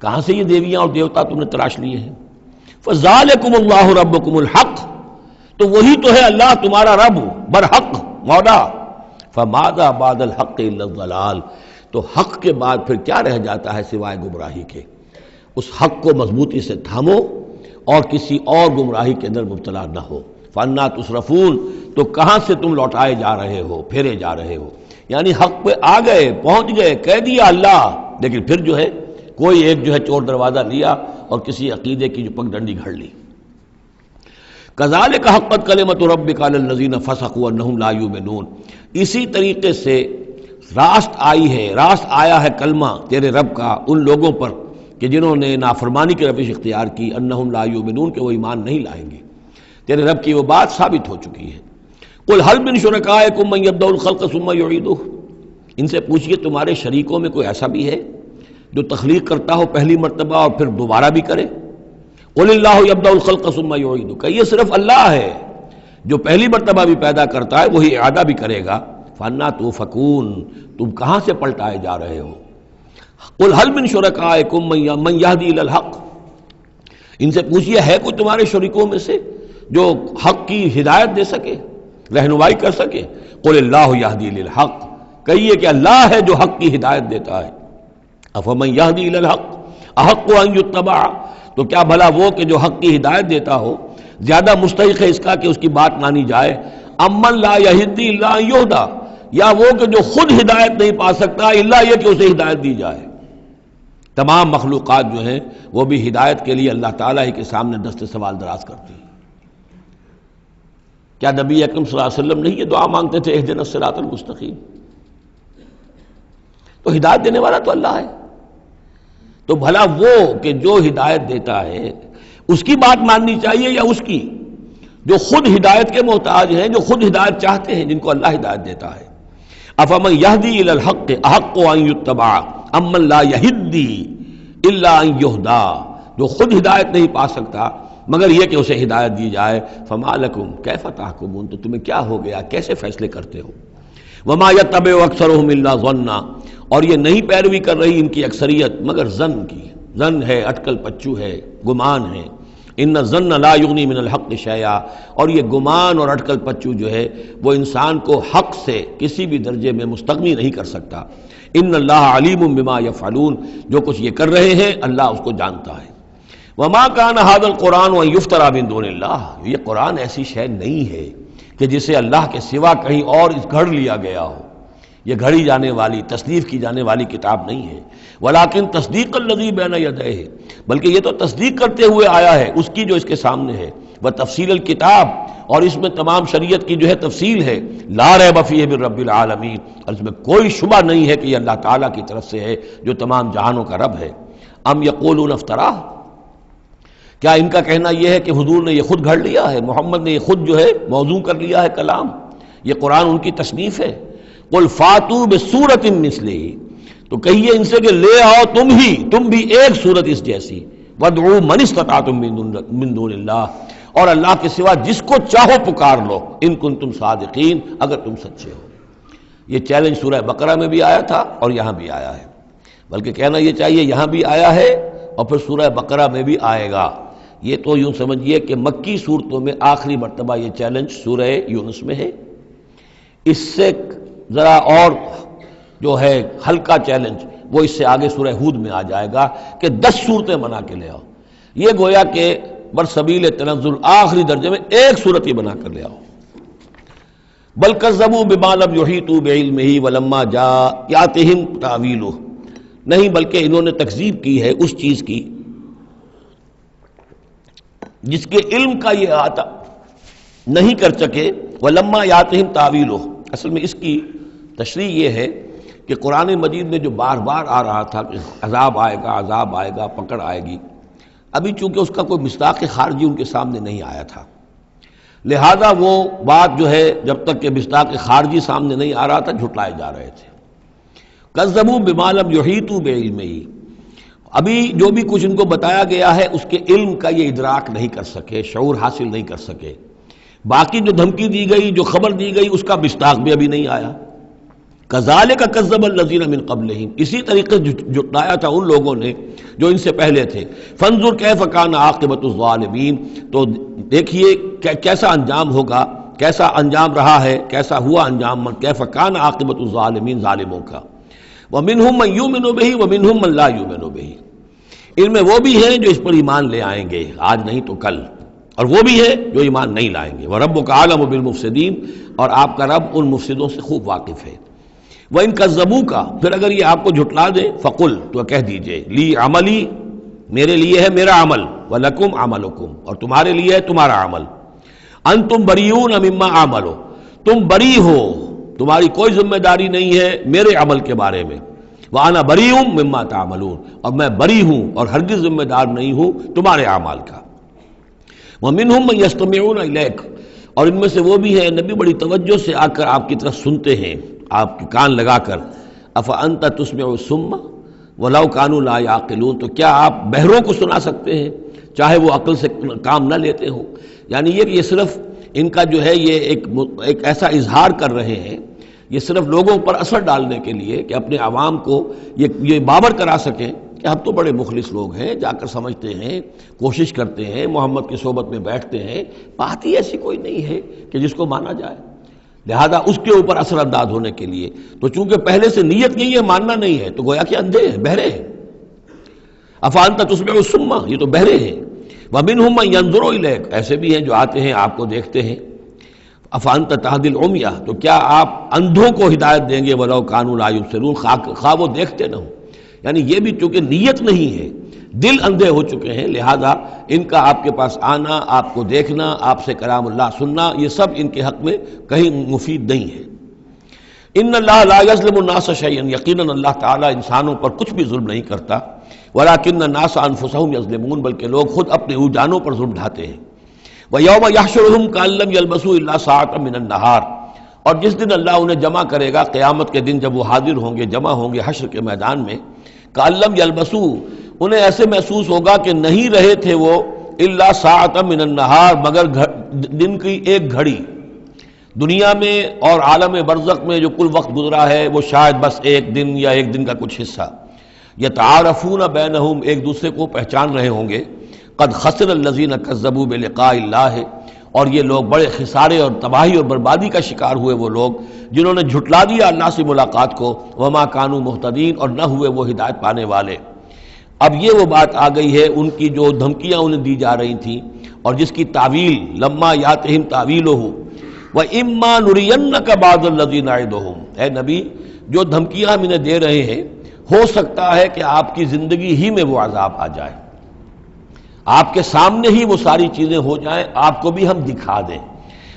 کہاں سے یہ دیویاں اور دیوتا تم نے تراش لیے ہیں؟ فذالکم اللہ ربکم الحق، تو وہی تو ہے اللہ تمہارا رب برحق مولا. فماذا بعد الحق الا الضلال، تو حق کے بعد پھر کیا رہ جاتا ہے سوائے گمراہی کے. اس حق کو مضبوطی سے تھامو اور کسی اور گمراہی کے اندر مبتلا نہ ہو. فانا تصرفون، تو کہاں سے تم لوٹائے جا رہے ہو، پھیرے جا رہے ہو. یعنی حق پہ آ گئے، پہنچ گئے، کہہ دیا اللہ، لیکن پھر جو ہے کوئی ایک جو ہے چور دروازہ لیا اور کسی عقیدے کی جو پگ ڈنڈی گھڑ لی. کذالک حقت کلمۃ ربک علی الذین فسقوا انہم لا یؤمنون، اسی طریقے سے راست آیا ہے کلمہ تیرے رب کا ان لوگوں پر کہ جنہوں نے نافرمانی کی روش اختیار کی. انہم لا یؤمنون، کہ وہ ایمان نہیں لائیں گے. تیرے رب کی وہ بات ثابت ہو چکی ہے. قل هل من شرکائکم من یبدأ الخلق ثم یعیدہ، ان سے پوچھئے تمہارے شریکوں میں کوئی ایسا بھی ہے جو تخلیق کرتا ہو پہلی مرتبہ اور پھر دوبارہ بھی کرے. قل اللہ یبدأ الخلق ثم یعیدہ، کہ یہ صرف اللہ ہے جو پہلی مرتبہ بھی پیدا کرتا ہے وہی اعادہ بھی کرے گا. فَأَنَّىٰ تُؤْفَكُونَ تم کہاں سے پلٹائے جا رہے ہو؟ قُلْ هَلْ مِن شُرَكَائِكُم مَّن يَهْدِي إِلَى الْحَقِّ ان سے پوچھئے ہے کوئی تمہارے شریکوں میں سے جو حق کی ہدایت دے سکے، رہنمائی کر سکے؟ قُلِ اللَّهُ يَهْدِي لِلْحَقِّ کہیے کہ اللہ ہے جو حق کی ہدایت دیتا ہے. أَفَمَن يَهْدِي إِلَى الْحَقِّ أَحَقُّ أَن يُتَّبَعَ تو کیا بھلا وہ کہ جو حق کی ہدایت دیتا ہو زیادہ مستحق ہے اس کا کہ اس کی بات مانی جائے؟ امن لا یہدی الا ان یہدی یا وہ کہ جو خود ہدایت نہیں پا سکتا الا یہ کہ اسے ہدایت دی جائے. تمام مخلوقات جو ہیں وہ بھی ہدایت کے لیے اللہ تعالیٰ ہی کے سامنے دست سوال دراز کرتی ہیں. کیا نبی اکرم صلی اللہ علیہ وسلم نہیں یہ دعا مانگتے تھے اہدنا الصراط المستقیم؟ تو ہدایت دینے والا تو اللہ ہے. تو بھلا وہ کہ جو ہدایت دیتا ہے اس کی بات ماننی چاہیے یا اس کی جو خود ہدایت کے محتاج ہیں، جو خود ہدایت چاہتے ہیں، جن کو اللہ ہدایت دیتا ہے؟ افمن یہدی الی الحق احق ان یتبع امن لا یہدی الا ان یہدی جو خود ہدایت نہیں پا سکتا مگر یہ کہ اسے ہدایت دی جائے. فما لکم کیف تحکمون تو تمہیں کیا ہو گیا، کیسے فیصلے کرتے ہو؟ وما یتبع اکثرهم الا ظنا اور یہ نہیں پیروی کر رہی ان کی اکثریت مگر ظن کی. ظن ہے، اٹکل پچو ہے، گمان ہے. ان الظن لا یغنی من الحق شیئا اور یہ گمان اور اٹکل پچو جو ہے وہ انسان کو حق سے کسی بھی درجے میں مستغنی نہیں کر سکتا. ان اللہ علیم بما یفعلون جو کچھ یہ کر رہے ہیں اللہ اس کو جانتا ہے. وما کان ھذا القرآن ان یفترى من دون اللہ یہ قرآن ایسی شے نہیں ہے کہ جسے اللہ کے سوا کہیں اور گھڑ لیا گیا ہو. یہ گھڑی جانے والی تصنیف کی جانے والی کتاب نہیں ہے. ولیکن تصدیق الذی بین یدیہ بلکہ یہ تو تصدیق کرتے ہوئے آیا ہے اس کی جو اس کے سامنے ہے. وہ تفصیل الکتاب اور اس میں تمام شریعت کی جو ہے تفصیل ہے. لا ریب فیہ من رب العالمین اور اس میں کوئی شبہ نہیں ہے کہ یہ اللہ تعالیٰ کی طرف سے ہے جو تمام جہانوں کا رب ہے. ام یقولون افترا کیا ان کا کہنا یہ ہے کہ حضور نے یہ خود گھڑ لیا ہے، محمد نے یہ خود جو ہے موضوع کر لیا ہے کلام، یہ قرآن ان کی تصنیف ہے؟ قل فاتوا بسورۃ مثلہ تو کہیے ان سے کہ لے آؤ تم بھی ایک صورت اس جیسی. وادعوا من استطعتم من دون اللہ اور اللہ کے سوا جس کو چاہو پکار لو ان کنتم صادقین اگر تم سچے ہو. یہ چیلنج سورہ بقرہ میں بھی آیا تھا اور یہاں بھی آیا ہے، بلکہ کہنا یہ چاہیے یہاں بھی آیا ہے اور پھر سورہ بقرہ میں بھی آئے گا. یہ تو یوں سمجھیے کہ مکی صورتوں میں آخری مرتبہ یہ چیلنج سورہ یونس میں ہے. اس سے ذرا اور جو ہے ہلکا چیلنج وہ اس سے آگے سورہ ہود میں آ جائے گا کہ 10 صورتیں بنا کے لے آؤ. یہ گویا کہ برسبیل تنزل آخری درجے میں ایک صورت ہی بنا کر لے آؤ. بل کذبوا بما لم یحیطوا بعلمہ ولما جاءتہم تاویلہ نہیں بلکہ انہوں نے تکذیب کی ہے اس چیز کی جس کے علم کا یہ احاطہ نہیں کر سکے. ولما یاتہم تاویلہ اصل میں اس کی تشریح یہ ہے کہ قرآن مجید میں جو بار بار آ رہا تھا کہ عذاب آئے گا پکڑ آئے گی، ابھی چونکہ اس کا کوئی مصداق خارجی ان کے سامنے نہیں آیا تھا، لہذا وہ بات جو ہے جب تک کہ مصداق خارجی سامنے نہیں آ رہا تھا جھٹلائے جا رہے تھے. کذبوا بما لم یحیطوا بعلمہ ابھی جو بھی کچھ ان کو بتایا گیا ہے اس کے علم کا یہ ادراک نہیں کر سکے، شعور حاصل نہیں کر سکے. باقی جو دھمکی دی گئی، جو خبر دی گئی، اس کا مصداق بھی ابھی نہیں آیا. کذالک کذب الذین من قبلہم اسی طریقے جھٹلایا تھا ان لوگوں نے جو ان سے پہلے تھے. فانظر کیف کان عاقبۃ الظالمین تو دیکھیے کیسا انجام ہوگا، کیسا انجام رہا ہے، کیسا ہوا انجام، کیف کان عاقبۃ الظالمین ظالموں کا. ومنہم من یؤمن بہ ومنہم من لا یؤمن بہ ان میں وہ بھی ہیں جو اس پر ایمان لے آئیں گے آج نہیں تو کل، اور وہ بھی ہے جو ایمان نہیں لائیں گے. وَرَبُّكَ أَعْلَمُ بِالْمُفْسِدِينَ اور آپ کا رب ان مفسدوں سے خوب واقف ہے. وَإِن كَذَّبُوكَ پھر اگر یہ آپ کو جھٹلا دے فَقُلْ تو کہہ دیجئے لی عملی میرے لیے ہے میرا عمل، وَلَكُمْ عَمَلُكُمْ اور تمہارے لیے ہے تمہارا عمل. أَنْتُمْ بَرِيئُونَ مِمَّا أَعْمَلُ تم بری ہو، تمہاری کوئی ذمہ داری نہیں ہے میرے عمل کے بارے میں. وَأَنَا بَرِيءٌ مِّمَّا تَعْمَلُونَ اور میں بری ہوں اور ہرگز ذمہ دار نہیں ہوں تمہارے اعمال کا. وَمِنْهُمْ مَن يَسْتَمِعُونَ إِلَيْكَ اور ان میں سے وہ بھی ہیں نبی بڑی توجہ سے آ کر آپ کی طرف سنتے ہیں، آپ کے کان لگا کر. أَفَأَنْتَ تُسْمِعُ الصُّمَّ وَلَوْ كَانُوا لَا يَعْقِلُونَ تو کیا آپ بہروں کو سنا سکتے ہیں چاہے وہ عقل سے کام نہ لیتے ہوں. یعنی یہ کہ یہ صرف ان کا جو ہے یہ ایک ایسا اظہار کر رہے ہیں، یہ صرف لوگوں پر اثر ڈالنے کے لیے کہ اپنے عوام کو یہ باور کرا سکیں کہ ہم تو بڑے مخلص لوگ ہیں، جا کر سمجھتے ہیں، کوشش کرتے ہیں، محمد کی صحبت میں بیٹھتے ہیں، بات ہی ایسی کوئی نہیں ہے کہ جس کو مانا جائے، لہذا اس کے اوپر اثر انداز ہونے کے لیے تو چونکہ پہلے سے نیت نہیں ہے، ماننا نہیں ہے، تو گویا کہ اندھے ہیں، بہرے ہیں۔ افانت تسمع الصم، یہ تو بہرے ہیں۔ ومنہم من ینظر الیک، ایسے بھی ہیں جو آتے ہیں آپ کو دیکھتے ہیں۔ افانت تہدی العمی، تو کیا آپ اندھوں کو ہدایت دیں گے ولو کانوا لا یبصرون، خواہ وہ دیکھتے نہ ہوں؟ یعنی یہ بھی چونکہ نیت نہیں ہے، دل اندھے ہو چکے ہیں، لہذا ان کا آپ کے پاس آنا، آپ کو دیکھنا، آپ سے کلام اللہ سننا، یہ سب ان کے حق میں کہیں مفید نہیں ہے۔ ان اللہ لا یظلم الناس شیئا، یقیناً اللہ تعالیٰ انسانوں پر کچھ بھی ظلم نہیں کرتا، ولکن الناس انفسهم یظلمون، بلکہ لوگ خود اپنے جانوں پر ظلم ڈھاتے ہیں۔ وَيَوْمَ يَحْشُرُهُمْ كَأَن لَّمْ يَلْبَثُوا إِلَّا سَاعَةً مِّنَ النَّهَارِ، اور جس دن اللہ انہیں جمع کرے گا، قیامت کے دن جب وہ حاضر ہوں گے، جمع ہوں گے حشر کے میدان میں، كَأَن لَّمْ يَلْبَثُوا، انہیں ایسے محسوس ہوگا کہ نہیں رہے تھے وہ إِلَّا سَاعَةً مِّنَ النَّهَارِ، مگر دن کی ایک گھڑی۔ دنیا میں اور عالم برزخ میں جو کل وقت گزرا ہے وہ شاید بس ایک دن یا ایک دن کا کچھ حصہ۔ یتعارفون بینہم، ایک دوسرے کو پہچان رہے ہوں گے۔ قد خسر الذین کذبوا بلقاء اللہ، اور یہ لوگ بڑے خسارے اور تباہی اور بربادی کا شکار ہوئے، وہ لوگ جنہوں نے جھٹلا دیا اللہ سے ملاقات کو، وما کانوا مہتدین، اور نہ ہوئے وہ ہدایت پانے والے۔ اب یہ وہ بات آ گئی ہے ان کی جو دھمکیاں انہیں دی جا رہی تھیں اور جس کی تعویل، لما یاتہم تعویلہ وَإِمَّا نُرِيَنَّكَ بَعْضَ الَّذِي نَعِدُهُمْ، اے نبی جو دھمکیاں ہم انہیں دے رہے ہیں، ہو سکتا ہے کہ آپ کی زندگی ہی میں وہ عذاب آ جائے، آپ کے سامنے ہی وہ ساری چیزیں ہو جائیں، آپ کو بھی ہم دکھا دیں۔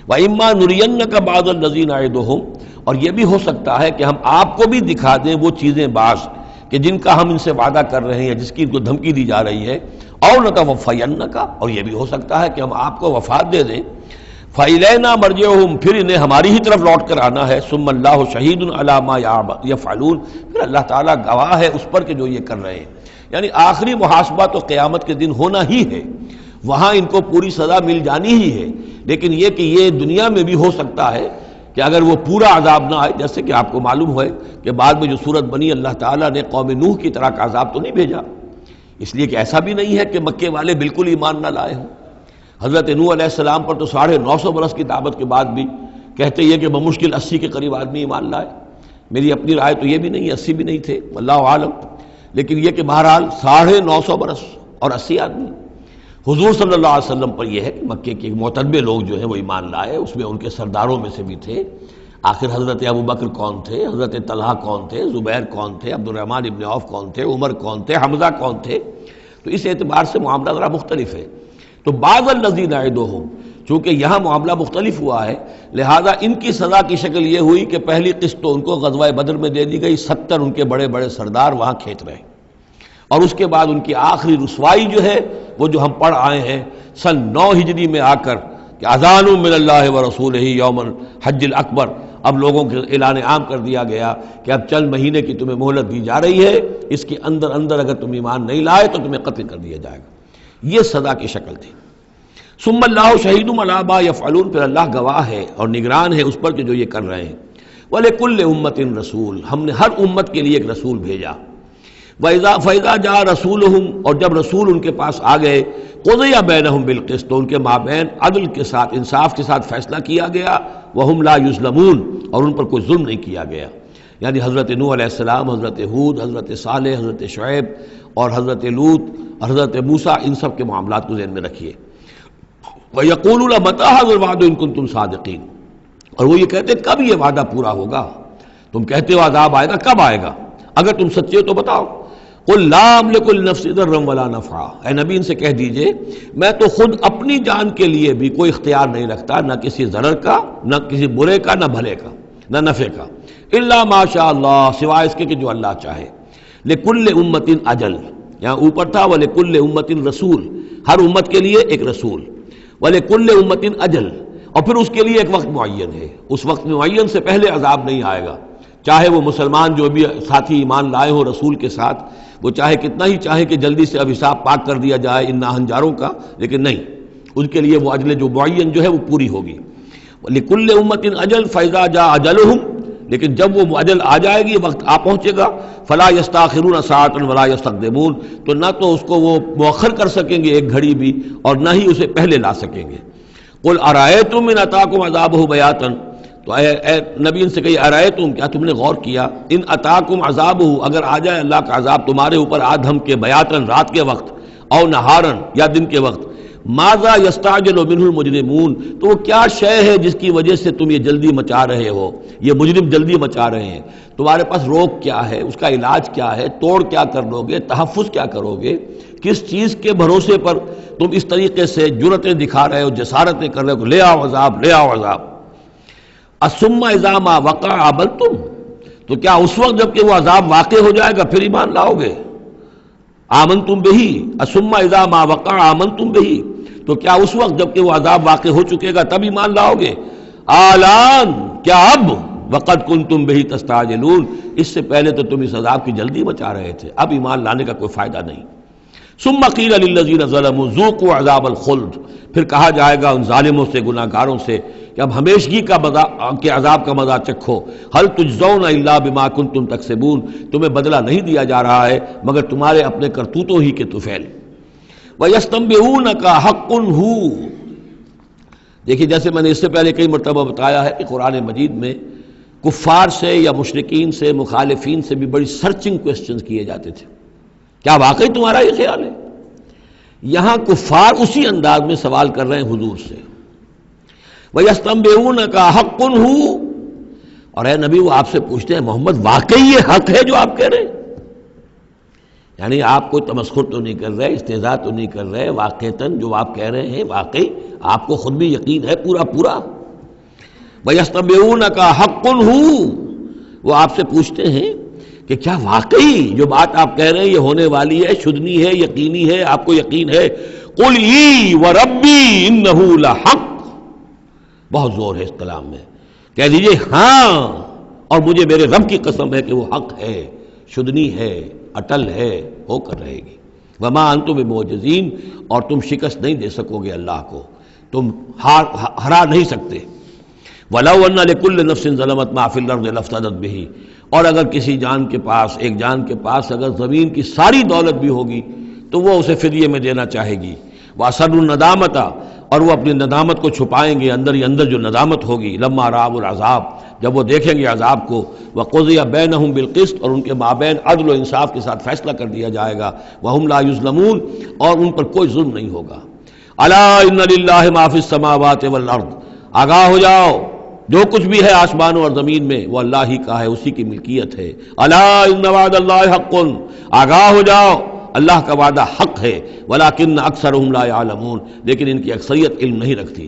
وَإِمَّا نُرِيَنَّكَ بَعْضَ الَّذِي نَعِدُهُمْ، اور یہ بھی ہو سکتا ہے کہ ہم آپ کو بھی دکھا دیں وہ چیزیں بعض کہ جن کا ہم ان سے وعدہ کر رہے ہیں، جس کی ان کو دھمکی دی جا رہی ہے، اور نَتَوَفَّيَنَّكَ، اور یہ بھی ہو سکتا ہے کہ ہم آپ کو وفات دے دیں۔ فَإِلَيْنَا مَرْجِعُهُمْ، پھر انہیں ہماری ہی طرف لوٹ کر آنا ہے۔ ثُمَّ اللَّهُ شَهِيدٌ عَلَىٰ مَا يَفْعَلُونَ، پھر اللہ تعالیٰ گواہ ہے اس پر کہ جو یہ کر رہے ہیں، یعنی آخری محاسبہ تو قیامت کے دن ہونا ہی ہے، وہاں ان کو پوری سزا مل جانی ہی ہے، لیکن یہ کہ یہ دنیا میں بھی ہو سکتا ہے کہ اگر وہ پورا عذاب نہ آئے، جیسے کہ آپ کو معلوم ہے کہ بعد میں جو صورت بنی، اللہ تعالیٰ نے قوم نوح کی طرح کا عذاب تو نہیں بھیجا، اس لیے کہ ایسا بھی نہیں ہے کہ مکے والے بالکل ایمان نہ لائے ہوں۔ حضرت نوح علیہ السلام پر تو 950 برس کی دعوت کے بعد بھی کہتے یہ کہ بمشکل 80 کے قریب آدمی ایمان لائے۔ میری اپنی رائے تو یہ بھی نہیں، 80 بھی نہیں تھے، اللہ عالم، لیکن یہ کہ بہرحال 950 برس اور 80 آدمی۔ حضور صلی اللہ علیہ وسلم پر یہ ہے کہ مکے کے معتدبر لوگ جو ہیں وہ ایمان لائے، اس میں ان کے سرداروں میں سے بھی تھے۔ آخر حضرت ابو بکر کون تھے، حضرت طلحہ کون تھے، زبیر کون تھے، عبد الرحمن ابن عوف کون تھے، عمر کون تھے، حمزہ کون تھے، تو اس اعتبار سے معاملہ ذرا مختلف ہے۔ تو بعض الذین نعدہم، چونکہ یہاں معاملہ مختلف ہوا ہے، لہذا ان کی سزا کی شکل یہ ہوئی کہ پہلی قسط تو ان کو غزوہ بدر میں دے دی گئی، 70 ان کے بڑے بڑے سردار وہاں کھینچ رہے، اور اس کے بعد ان کی آخری رسوائی جو ہے وہ جو ہم پڑھ آئے ہیں سن 9 ہجری میں آ کر کہ اذان من اللہ ورسولہ یوم الحج الاکبر، اب لوگوں کے اعلان عام کر دیا گیا کہ اب چند مہینے کی تمہیں مہلت دی جا رہی ہے، اس کے اندر اندر اگر تم ایمان نہیں لائے تو تمہیں قتل کر دیا جائے گا۔ یہ سزا کی شکل تھی۔ ثم اللہ شہید علی ما یفعلون، پھر اللہ گواہ ہے اور نگران ہے اس پر کہ جو یہ کر رہے ہیں۔ وَلِكُلِّ أُمَّةٍ رسول، ہم نے ہر امت کے لیے ایک رسول بھیجا۔ فَإِذَا جَاءَ رَسُولُهُمْ، اور جب رسول ان کے پاس آ گئے، قُضِيَ بَيْنَهُمْ بِالْقِسْطِ، تو ان کے مابین عدل کے ساتھ، انصاف کے ساتھ فیصلہ کیا گیا، وَهُمْ لَا يُظْلَمُونَ، اور ان پر کوئی ظلم نہیں کیا گیا۔ یعنی حضرت نوح علیہ السلام، حضرت ہود، حضرت صالح، حضرت شعیب اور حضرت لوط، حضرت موسیٰ، ان سب کے معاملات کو ذہن میں رکھیے۔ وَيَقُولُونَ مَتَىٰ هَٰذَا الْوَعْدُ إِن كُنتُمْ صَادِقِينَ، اور وہ یہ کہتے کب یہ وعدہ پورا ہوگا؟ تم کہتے ہو عذاب آئے گا، کب آئے گا؟ اگر تم سچے ہو تو بتاؤ۔ قُل لَّا أَمْلِكُ لِنَفْسِي ضَرًّا وَلَا نَفْعًا، اے نبی ان سے کہہ دیجئے میں تو خود اپنی جان کے لیے بھی کوئی اختیار نہیں رکھتا، نہ کسی ضرر کا، نہ کسی برے کا، نہ بھلے کا، نہ نفع کا، الا ما شاء اللہ، سوائے اس کے کہ جو اللہ چاہے۔ لِكُلِّ أُمَّةٍ أَجَلٌ، یہاں اوپر تھا وَلِكُلِّ أُمَّةٍ رسول، ہر امت کے لیے ایک رسول، وَلِكُلِّ أُمَّةٍ أَجَلٌ، اور پھر اس کے لیے ایک وقت معین ہے، اس وقت معین سے پہلے عذاب نہیں آئے گا، چاہے وہ مسلمان جو بھی ساتھی ایمان لائے ہوں رسول کے ساتھ، وہ چاہے کتنا ہی چاہے کہ جلدی سے اب حساب پاک کر دیا جائے ان ناہنجاروں کا، لیکن نہیں، ان کے لیے وہ اجل جو معین جو ہے وہ پوری ہوگی. لِكُلِّ أُمَّةٍ أَجَلٌ فَإِذَا جَاءَ أَجَلُهُمْ، لیکن جب وہ اجل آ جائے گی، وقت آ پہنچے گا، فَلَا يَسْتَأْخِرُونَ سَاعَةً وَلَا يَسْتَقْدِمُونَ، تو نہ تو اس کو وہ مؤخر کر سکیں گے ایک گھڑی بھی، اور نہ ہی اسے پہلے لا سکیں گے. قُلْ أَرَأَيْتُمْ إِنْ أَتَاكُمْ عَذَابُهُ بَيَاتًا، تو اے نبی ان سے کہیے أَرَأَيْتُمْ، کیا تم نے غور کیا، إِنْ أَتَاكُمْ عَذَابُهُ، اگر آ جائے اللہ کا عذاب تمہارے اوپر آدھم کے، بیاتن رات کے وقت، او نہارن یا دن کے وقت، ماذا یستعجل منہ المجرمون، تو وہ کیا شے ہے جس کی وجہ سے تم یہ جلدی مچا رہے ہو، یہ مجرم جلدی مچا رہے ہیں، تمہارے پاس روک کیا ہے، اس کا علاج کیا ہے، توڑ کیا کر لو گے، تحفظ کیا کرو گے، کس چیز کے بھروسے پر تم اس طریقے سے جرتیں دکھا رہے ہو، جسارتیں کر رہے ہو، لے آؤ عذاب، لے آؤ عذاب. الثم اذا ما وقع آمنتم، تو کیا اس وقت جب کہ وہ عذاب واقع ہو جائے گا پھر ایمان لاؤ گے؟ آمنتم بہی، الثم اذا ما وقع آمنتم بہی، تو کیا اس وقت جب کہ وہ عذاب واقع ہو چکے گا تب ایمان لاؤ گے؟ آلان، کیا اب؟ وقد کنتم بہی تستعجلون، اس سے پہلے تو تم اس عذاب کی جلدی مچا رہے تھے، اب ایمان لانے کا کوئی فائدہ نہیں. ثم قیل للذین ظلموا ذوقوا عذاب الخلد، پھر کہا جائے گا ان ظالموں سے، گناہ گاروں سے کہ اب ہمیشگی کے عذاب کا مزہ چکھو. هل تجزون الا بما کنتم تکسبون، تمہیں بدلہ نہیں دیا جا رہا ہے مگر تمہارے اپنے کرتوتوں ہی کے طفیل. وَيَسْتَنبِئُونَكَ حَقٌّ هُوَ، دیکھیے جیسے میں نے اس سے پہلے کئی مرتبہ بتایا ہے کہ قرآن مجید میں کفار سے یا مشرکین سے، مخالفین سے بھی بڑی سرچنگ کوسچنز کیے جاتے تھے، کیا واقعی تمہارا یہ خیال ہے؟ یہاں کفار اسی انداز میں سوال کر رہے ہیں حضور سے. وَيَسْتَنبِئُونَكَ حَقٌّ هُوَ، اور اے نبی وہ آپ سے پوچھتے ہیں محمد واقعی یہ حق ہے جو آپ کہہ رہے ہیں؟ یعنی آپ کوئی تمسخر تو نہیں کر رہے، استہزاء تو نہیں کر رہے، واقعتاً جو آپ کہہ رہے ہیں واقعی آپ کو خود بھی یقین ہے پورا پورا؟ وَيَسْتَنبِئُونَكَ حَقٌّ هُوَ، وہ آپ سے پوچھتے ہیں کہ کیا واقعی جو بات آپ کہہ رہے ہیں یہ ہونے والی ہے، شدنی ہے، یقینی ہے، آپ کو یقین ہے؟ قُلْ ای وَرَبِّی إِنَّهُ لَحَقٌّ، بہت زور ہے اس کلام میں، کہہ دیجئے ہاں اور مجھے میرے رب کی قسم ہے کہ وہ حق ہے، شدنی ہے، اٹل ہے، ہو کر رہے گی. وما انتم بمعجزین، اور تم شکست نہیں دے سکو گے اللہ کو، تم ہرا نہیں سکتے. وَلَوْ أَنَّ لِكُلِّ نَفْسٍ ظَلَمَتْ مَا فِي الْأَرْضِ لَافْتَدَتْ بِهِ، اور اگر کسی جان کے پاس، ایک جان کے پاس اگر زمین کی ساری دولت بھی ہوگی تو وہ اسے فدیے میں دینا چاہے گی. وَأَسَرُّوا النَّدَامَةَ، اور وہ اپنی ندامت کو چھپائیں گے، اندر ہی اندر جو ندامت ہوگی. لَمَّا رَأَوُا الْعَذَابَ، جب وہ دیکھیں گے عذاب کو. وَقُضِيَ بَيْنَهُم بِالْقِسْطِ، اور ان کے مابین عدل و انصاف کے ساتھ فیصلہ کر دیا جائے گا. وَهُمْ لَا يُظْلَمُونَ، اور ان پر کوئی ظلم نہیں ہوگا. أَلَا إِنَّ لِلَّهِ مَا فِي السَّمَاوَاتِ وَالْأَرْضِ، آگاہ ہو جاؤ، جو کچھ بھی ہے آسمانوں اور زمین میں وہ اللہ ہی کا ہے، اسی کی ملکیت ہے. الا ان وعد اللہ حق، آگاہ ہو جاؤ اللہ کا وعدہ حق ہے. ولکن اکثرهم لا يعلمون، لیکن ان کی اکثریت علم نہیں رکھتی.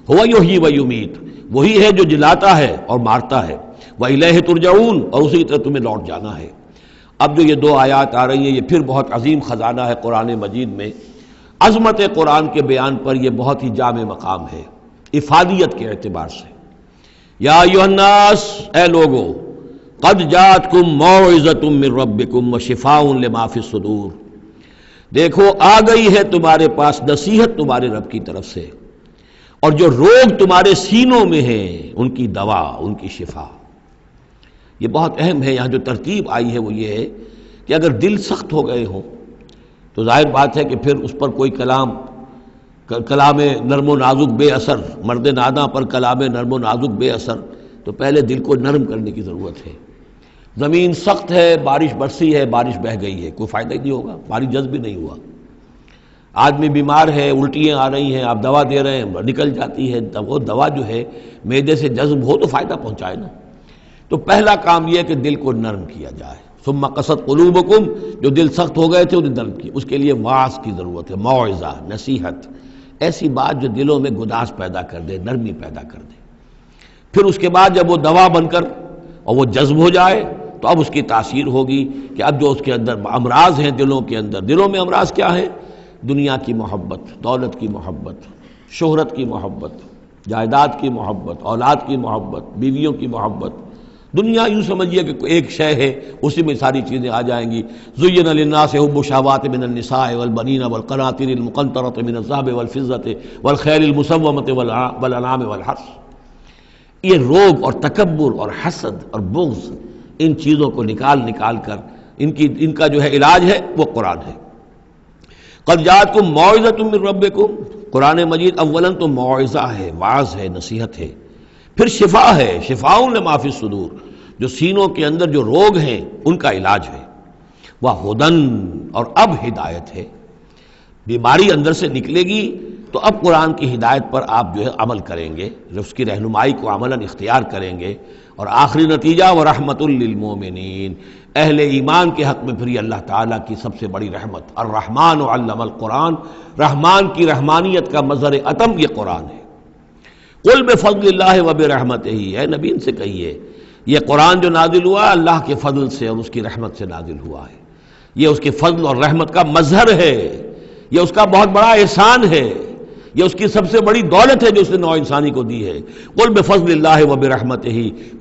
هو یحیی و یمیت، وہی ہے جو جلاتا ہے اور مارتا ہے. والیہ ترجعون، اور اسی طرح تمہیں لوٹ جانا ہے. اب جو یہ دو آیات آ رہی ہیں یہ پھر بہت عظیم خزانہ ہے قرآن مجید میں. عظمت قرآن کے بیان پر یہ بہت ہی جامع مقام ہے افادیت کے اعتبار سے. یا ایھا الناس، اے لوگو، قد جاءتکم موعظۃ من ربکم وشفاء لما فی الصدور، دیکھو آ گئی ہے تمہارے پاس نصیحت تمہارے رب کی طرف سے، اور جو روگ تمہارے سینوں میں ہیں ان کی دوا، ان کی شفا. یہ بہت اہم ہے. یہاں جو ترتیب آئی ہے وہ یہ ہے کہ اگر دل سخت ہو گئے ہوں تو ظاہر بات ہے کہ پھر اس پر کوئی کلام نرم و نازک بے اثر، مرد ناداں پر کلام نرم و نازک بے اثر، تو پہلے دل کو نرم کرنے کی ضرورت ہے. زمین سخت ہے، بارش برسی ہے، بارش بہہ گئی ہے، کوئی فائدہ ہی نہیں ہوگا، بارش جذب بھی نہیں ہوا. آدمی بیمار ہے، الٹیاں آ رہی ہیں، آپ دوا دے رہے ہیں، نکل جاتی ہے، وہ دوا جو ہے معدے سے جذب ہو تو فائدہ پہنچائے نا. تو پہلا کام یہ ہے کہ دل کو نرم کیا جائے. ثم قست قلوبکم، جو دل سخت ہو گئے تھے انہیں نرم کیا. اس کے لیے واعظ کی ضرورت ہے، موعظہ، نصیحت، ایسی بات جو دلوں میں گداز پیدا کر دے، نرمی پیدا کر دے. پھر اس کے بعد جب وہ دوا بن کر اور وہ جذب ہو جائے تو اب اس کی تاثیر ہوگی کہ اب جو اس کے اندر امراض ہیں دلوں کے اندر، دلوں میں امراض کیا ہے؟ دنیا کی محبت، دولت کی محبت، شہرت کی محبت، جائیداد کی محبت، اولاد کی محبت، بیویوں کی محبت، دنیا یوں سمجھیے کہ ایک شے ہے، اسی میں ساری چیزیں آ جائیں گی. زُيِّنَ لِلنَّاسِ حُبُّ الشَّهَوَاتِ مِنَ النِّسَاءِ وَالْبَنِينَ وَالْقَنَاطِيرِ الْمُقَنطَرَةِ مِنَ الذَّهَبِ وَالْفِضَّةِ وَالْخَيْلِ الْمُسَوَّمَةِ وَالْأَنْعَامِ وَالْحَرْثِ. یہ روب اور تکبر اور حسد اور بغض، ان چیزوں کو نکال کر ان کا جو ہے علاج ہے وہ قرآن ہے. قد جاءتکم موعظۃ من ربکم، قرآن مجید اولاً تو موعظہ ہے، واعظ ہے، نصیحت ہے، پھر شفا ہے، شفاء لما فی الصدور، جو سینوں کے اندر جو روگ ہیں ان کا علاج ہے. وہدن، اور اب ہدایت ہے. بیماری اندر سے نکلے گی تو اب قرآن کی ہدایت پر آپ جو ہے عمل کریں گے، اس کی رہنمائی کو عملاً اختیار کریں گے. اور آخری نتیجہ وَرَحْمَةٌ لِّلْمُؤْمِنِينَ، اہل ایمان کے حق میں پھر یہ اللہ تعالیٰ کی سب سے بڑی رحمت. الرحمن علم القرآن، رحمان کی رحمانیت کا مظہر اتم یہ قرآن ہے. قل بفضل اللہ وبرحمتہ، اے نبی ان سے کہیے یہ قرآن جو نازل ہوا اللہ کے فضل سے اور اس کی رحمت سے نازل ہوا ہے. یہ اس کے فضل اور رحمت کا مظہر ہے، یہ اس کا بہت بڑا احسان ہے، یہ اس کی سب سے بڑی دولت ہے جو اس نے نوع انسانی کو دی ہے. قل بفضل اللہ وبرحمتہ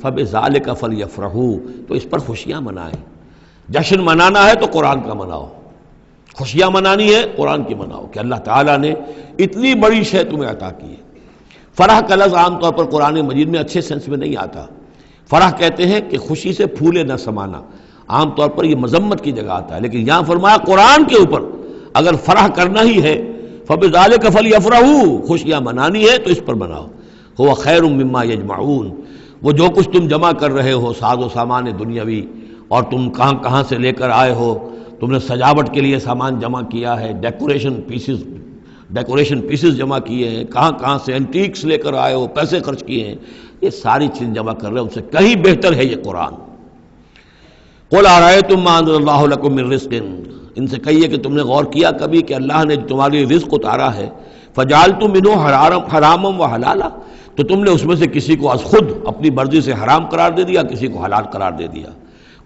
فبذلک فلیفرحوا، تو اس پر خوشیاں منائیں. جشن منانا ہے تو قرآن کا مناؤ، خوشیاں منانی ہے قرآن کی مناؤ کہ اللہ تعالیٰ نے اتنی بڑی شے تمہیں عطا کی ہے. فرح کا لفظ عام طور پر قرآن مجید میں اچھے سینس میں نہیں آتا. فرح کہتے ہیں کہ خوشی سے پھولے نہ سمانا، عام طور پر یہ مذمت کی جگہ آتا ہے، لیکن یہاں فرمایا قرآن کے اوپر اگر فرح کرنا ہی ہے فَبِذَلِكَ فَلْيَفْرَحُوا، خوشیاں منانی ہے تو اس پر مناؤ. هُوَ خَيْرٌ مِّمَّا يَجْمَعُونَ، وہ جو کچھ تم جمع کر رہے ہو ساز و سامان دنیاوی، اور تم کہاں سے لے کر آئے ہو، تم نے سجاوٹ کے لیے سامان جمع کیا ہے، ڈیکوریشن پیسز جمع کیے ہیں، کہاں سے اینٹیکس لے کر آئے ہو، پیسے خرچ کیے ہیں، یہ ساری چیز جمع کر رہے ہو، ان سے کہیں بہتر ہے یہ قرآن. قُلْ أَرَأَيْتُم مَّا أَنزَلَ اللَّهُ لَكُم مِّن رِّزْقٍ، ان سے کہیے کہ تم نے غور کیا کبھی کہ اللہ نے تمہارے لیے رزق اتارا ہے، فَجَعَلْتُم مِّنْهُ حَرَامًا وَحَلَالًا، تو تم نے اس میں سے کسی کو از خود اپنی مرضی سے حرام قرار دے دیا، کسی کو حلال قرار دے دیا.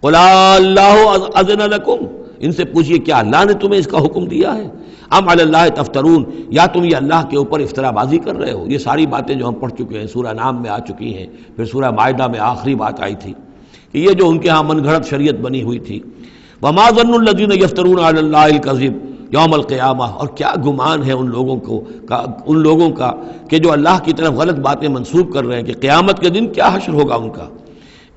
قُلْ اللَّهُ أَذِنَ لَكُمْ، ان سے پوچھئے کیا اللہ نے تمہیں اس کا حکم دیا ہے؟ ام علی اللہ تفترون، یا تم یہ اللہ کے اوپر افترا بازی کر رہے ہو. یہ ساری باتیں جو ہم پڑھ چکے ہیں سورہ نام میں آ چکی ہیں، پھر سورہ مائدہ میں آخری بات آئی تھی کہ یہ جو ان کے ہاں من گھڑت شریعت بنی ہوئی تھی. وما ظن الذین یفترون علی اللہ الکذب یوم القیامہ، اور کیا گمان ہے ان لوگوں کا کہ جو اللہ کی طرف غلط باتیں منسوب کر رہے ہیں کہ قیامت کے دن کیا حشر ہوگا ان کا.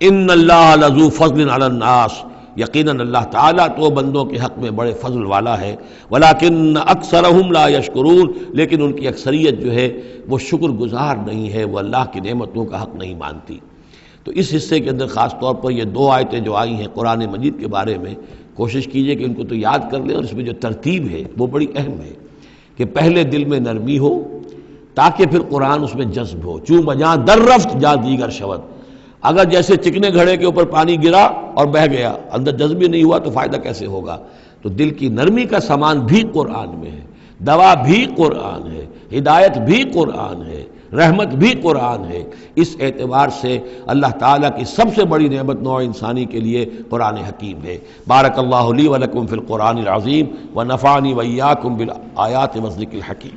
ان اللہ لذو فضل علی الناس، یقیناً اللہ تعالیٰ تو بندوں کے حق میں بڑے فضل والا ہے. ولیکن اکثرہم لا یشکرون، لیکن ان کی اکثریت جو ہے وہ شکر گزار نہیں ہے، وہ اللہ کی نعمتوں کا حق نہیں مانتی. تو اس حصے کے اندر خاص طور پر یہ 2 آیتیں جو آئی ہیں قرآن مجید کے بارے میں، کوشش کیجئے کہ ان کو تو یاد کر لیں، اور اس میں جو ترتیب ہے وہ بڑی اہم ہے کہ پہلے دل میں نرمی ہو تاکہ پھر قرآن اس میں جذب ہو. چوں بجاں در رفت جا دیگر شود، اگر جیسے چکنے گھڑے کے اوپر پانی گرا اور بہہ گیا، اندر جذب ہی نہیں ہوا تو فائدہ کیسے ہوگا؟ تو دل کی نرمی کا سامان بھی قرآن میں ہے، دوا بھی قرآن ہے، ہدایت بھی قرآن ہے، رحمت بھی قرآن ہے. اس اعتبار سے اللہ تعالیٰ کی سب سے بڑی نعمت نوع انسانی کے لیے قرآن حکیم ہے. بارک اللہ لی و لکم فی القرآن العظیم و نفعنی و ایاکم بالآیات و الذکر الحکیم.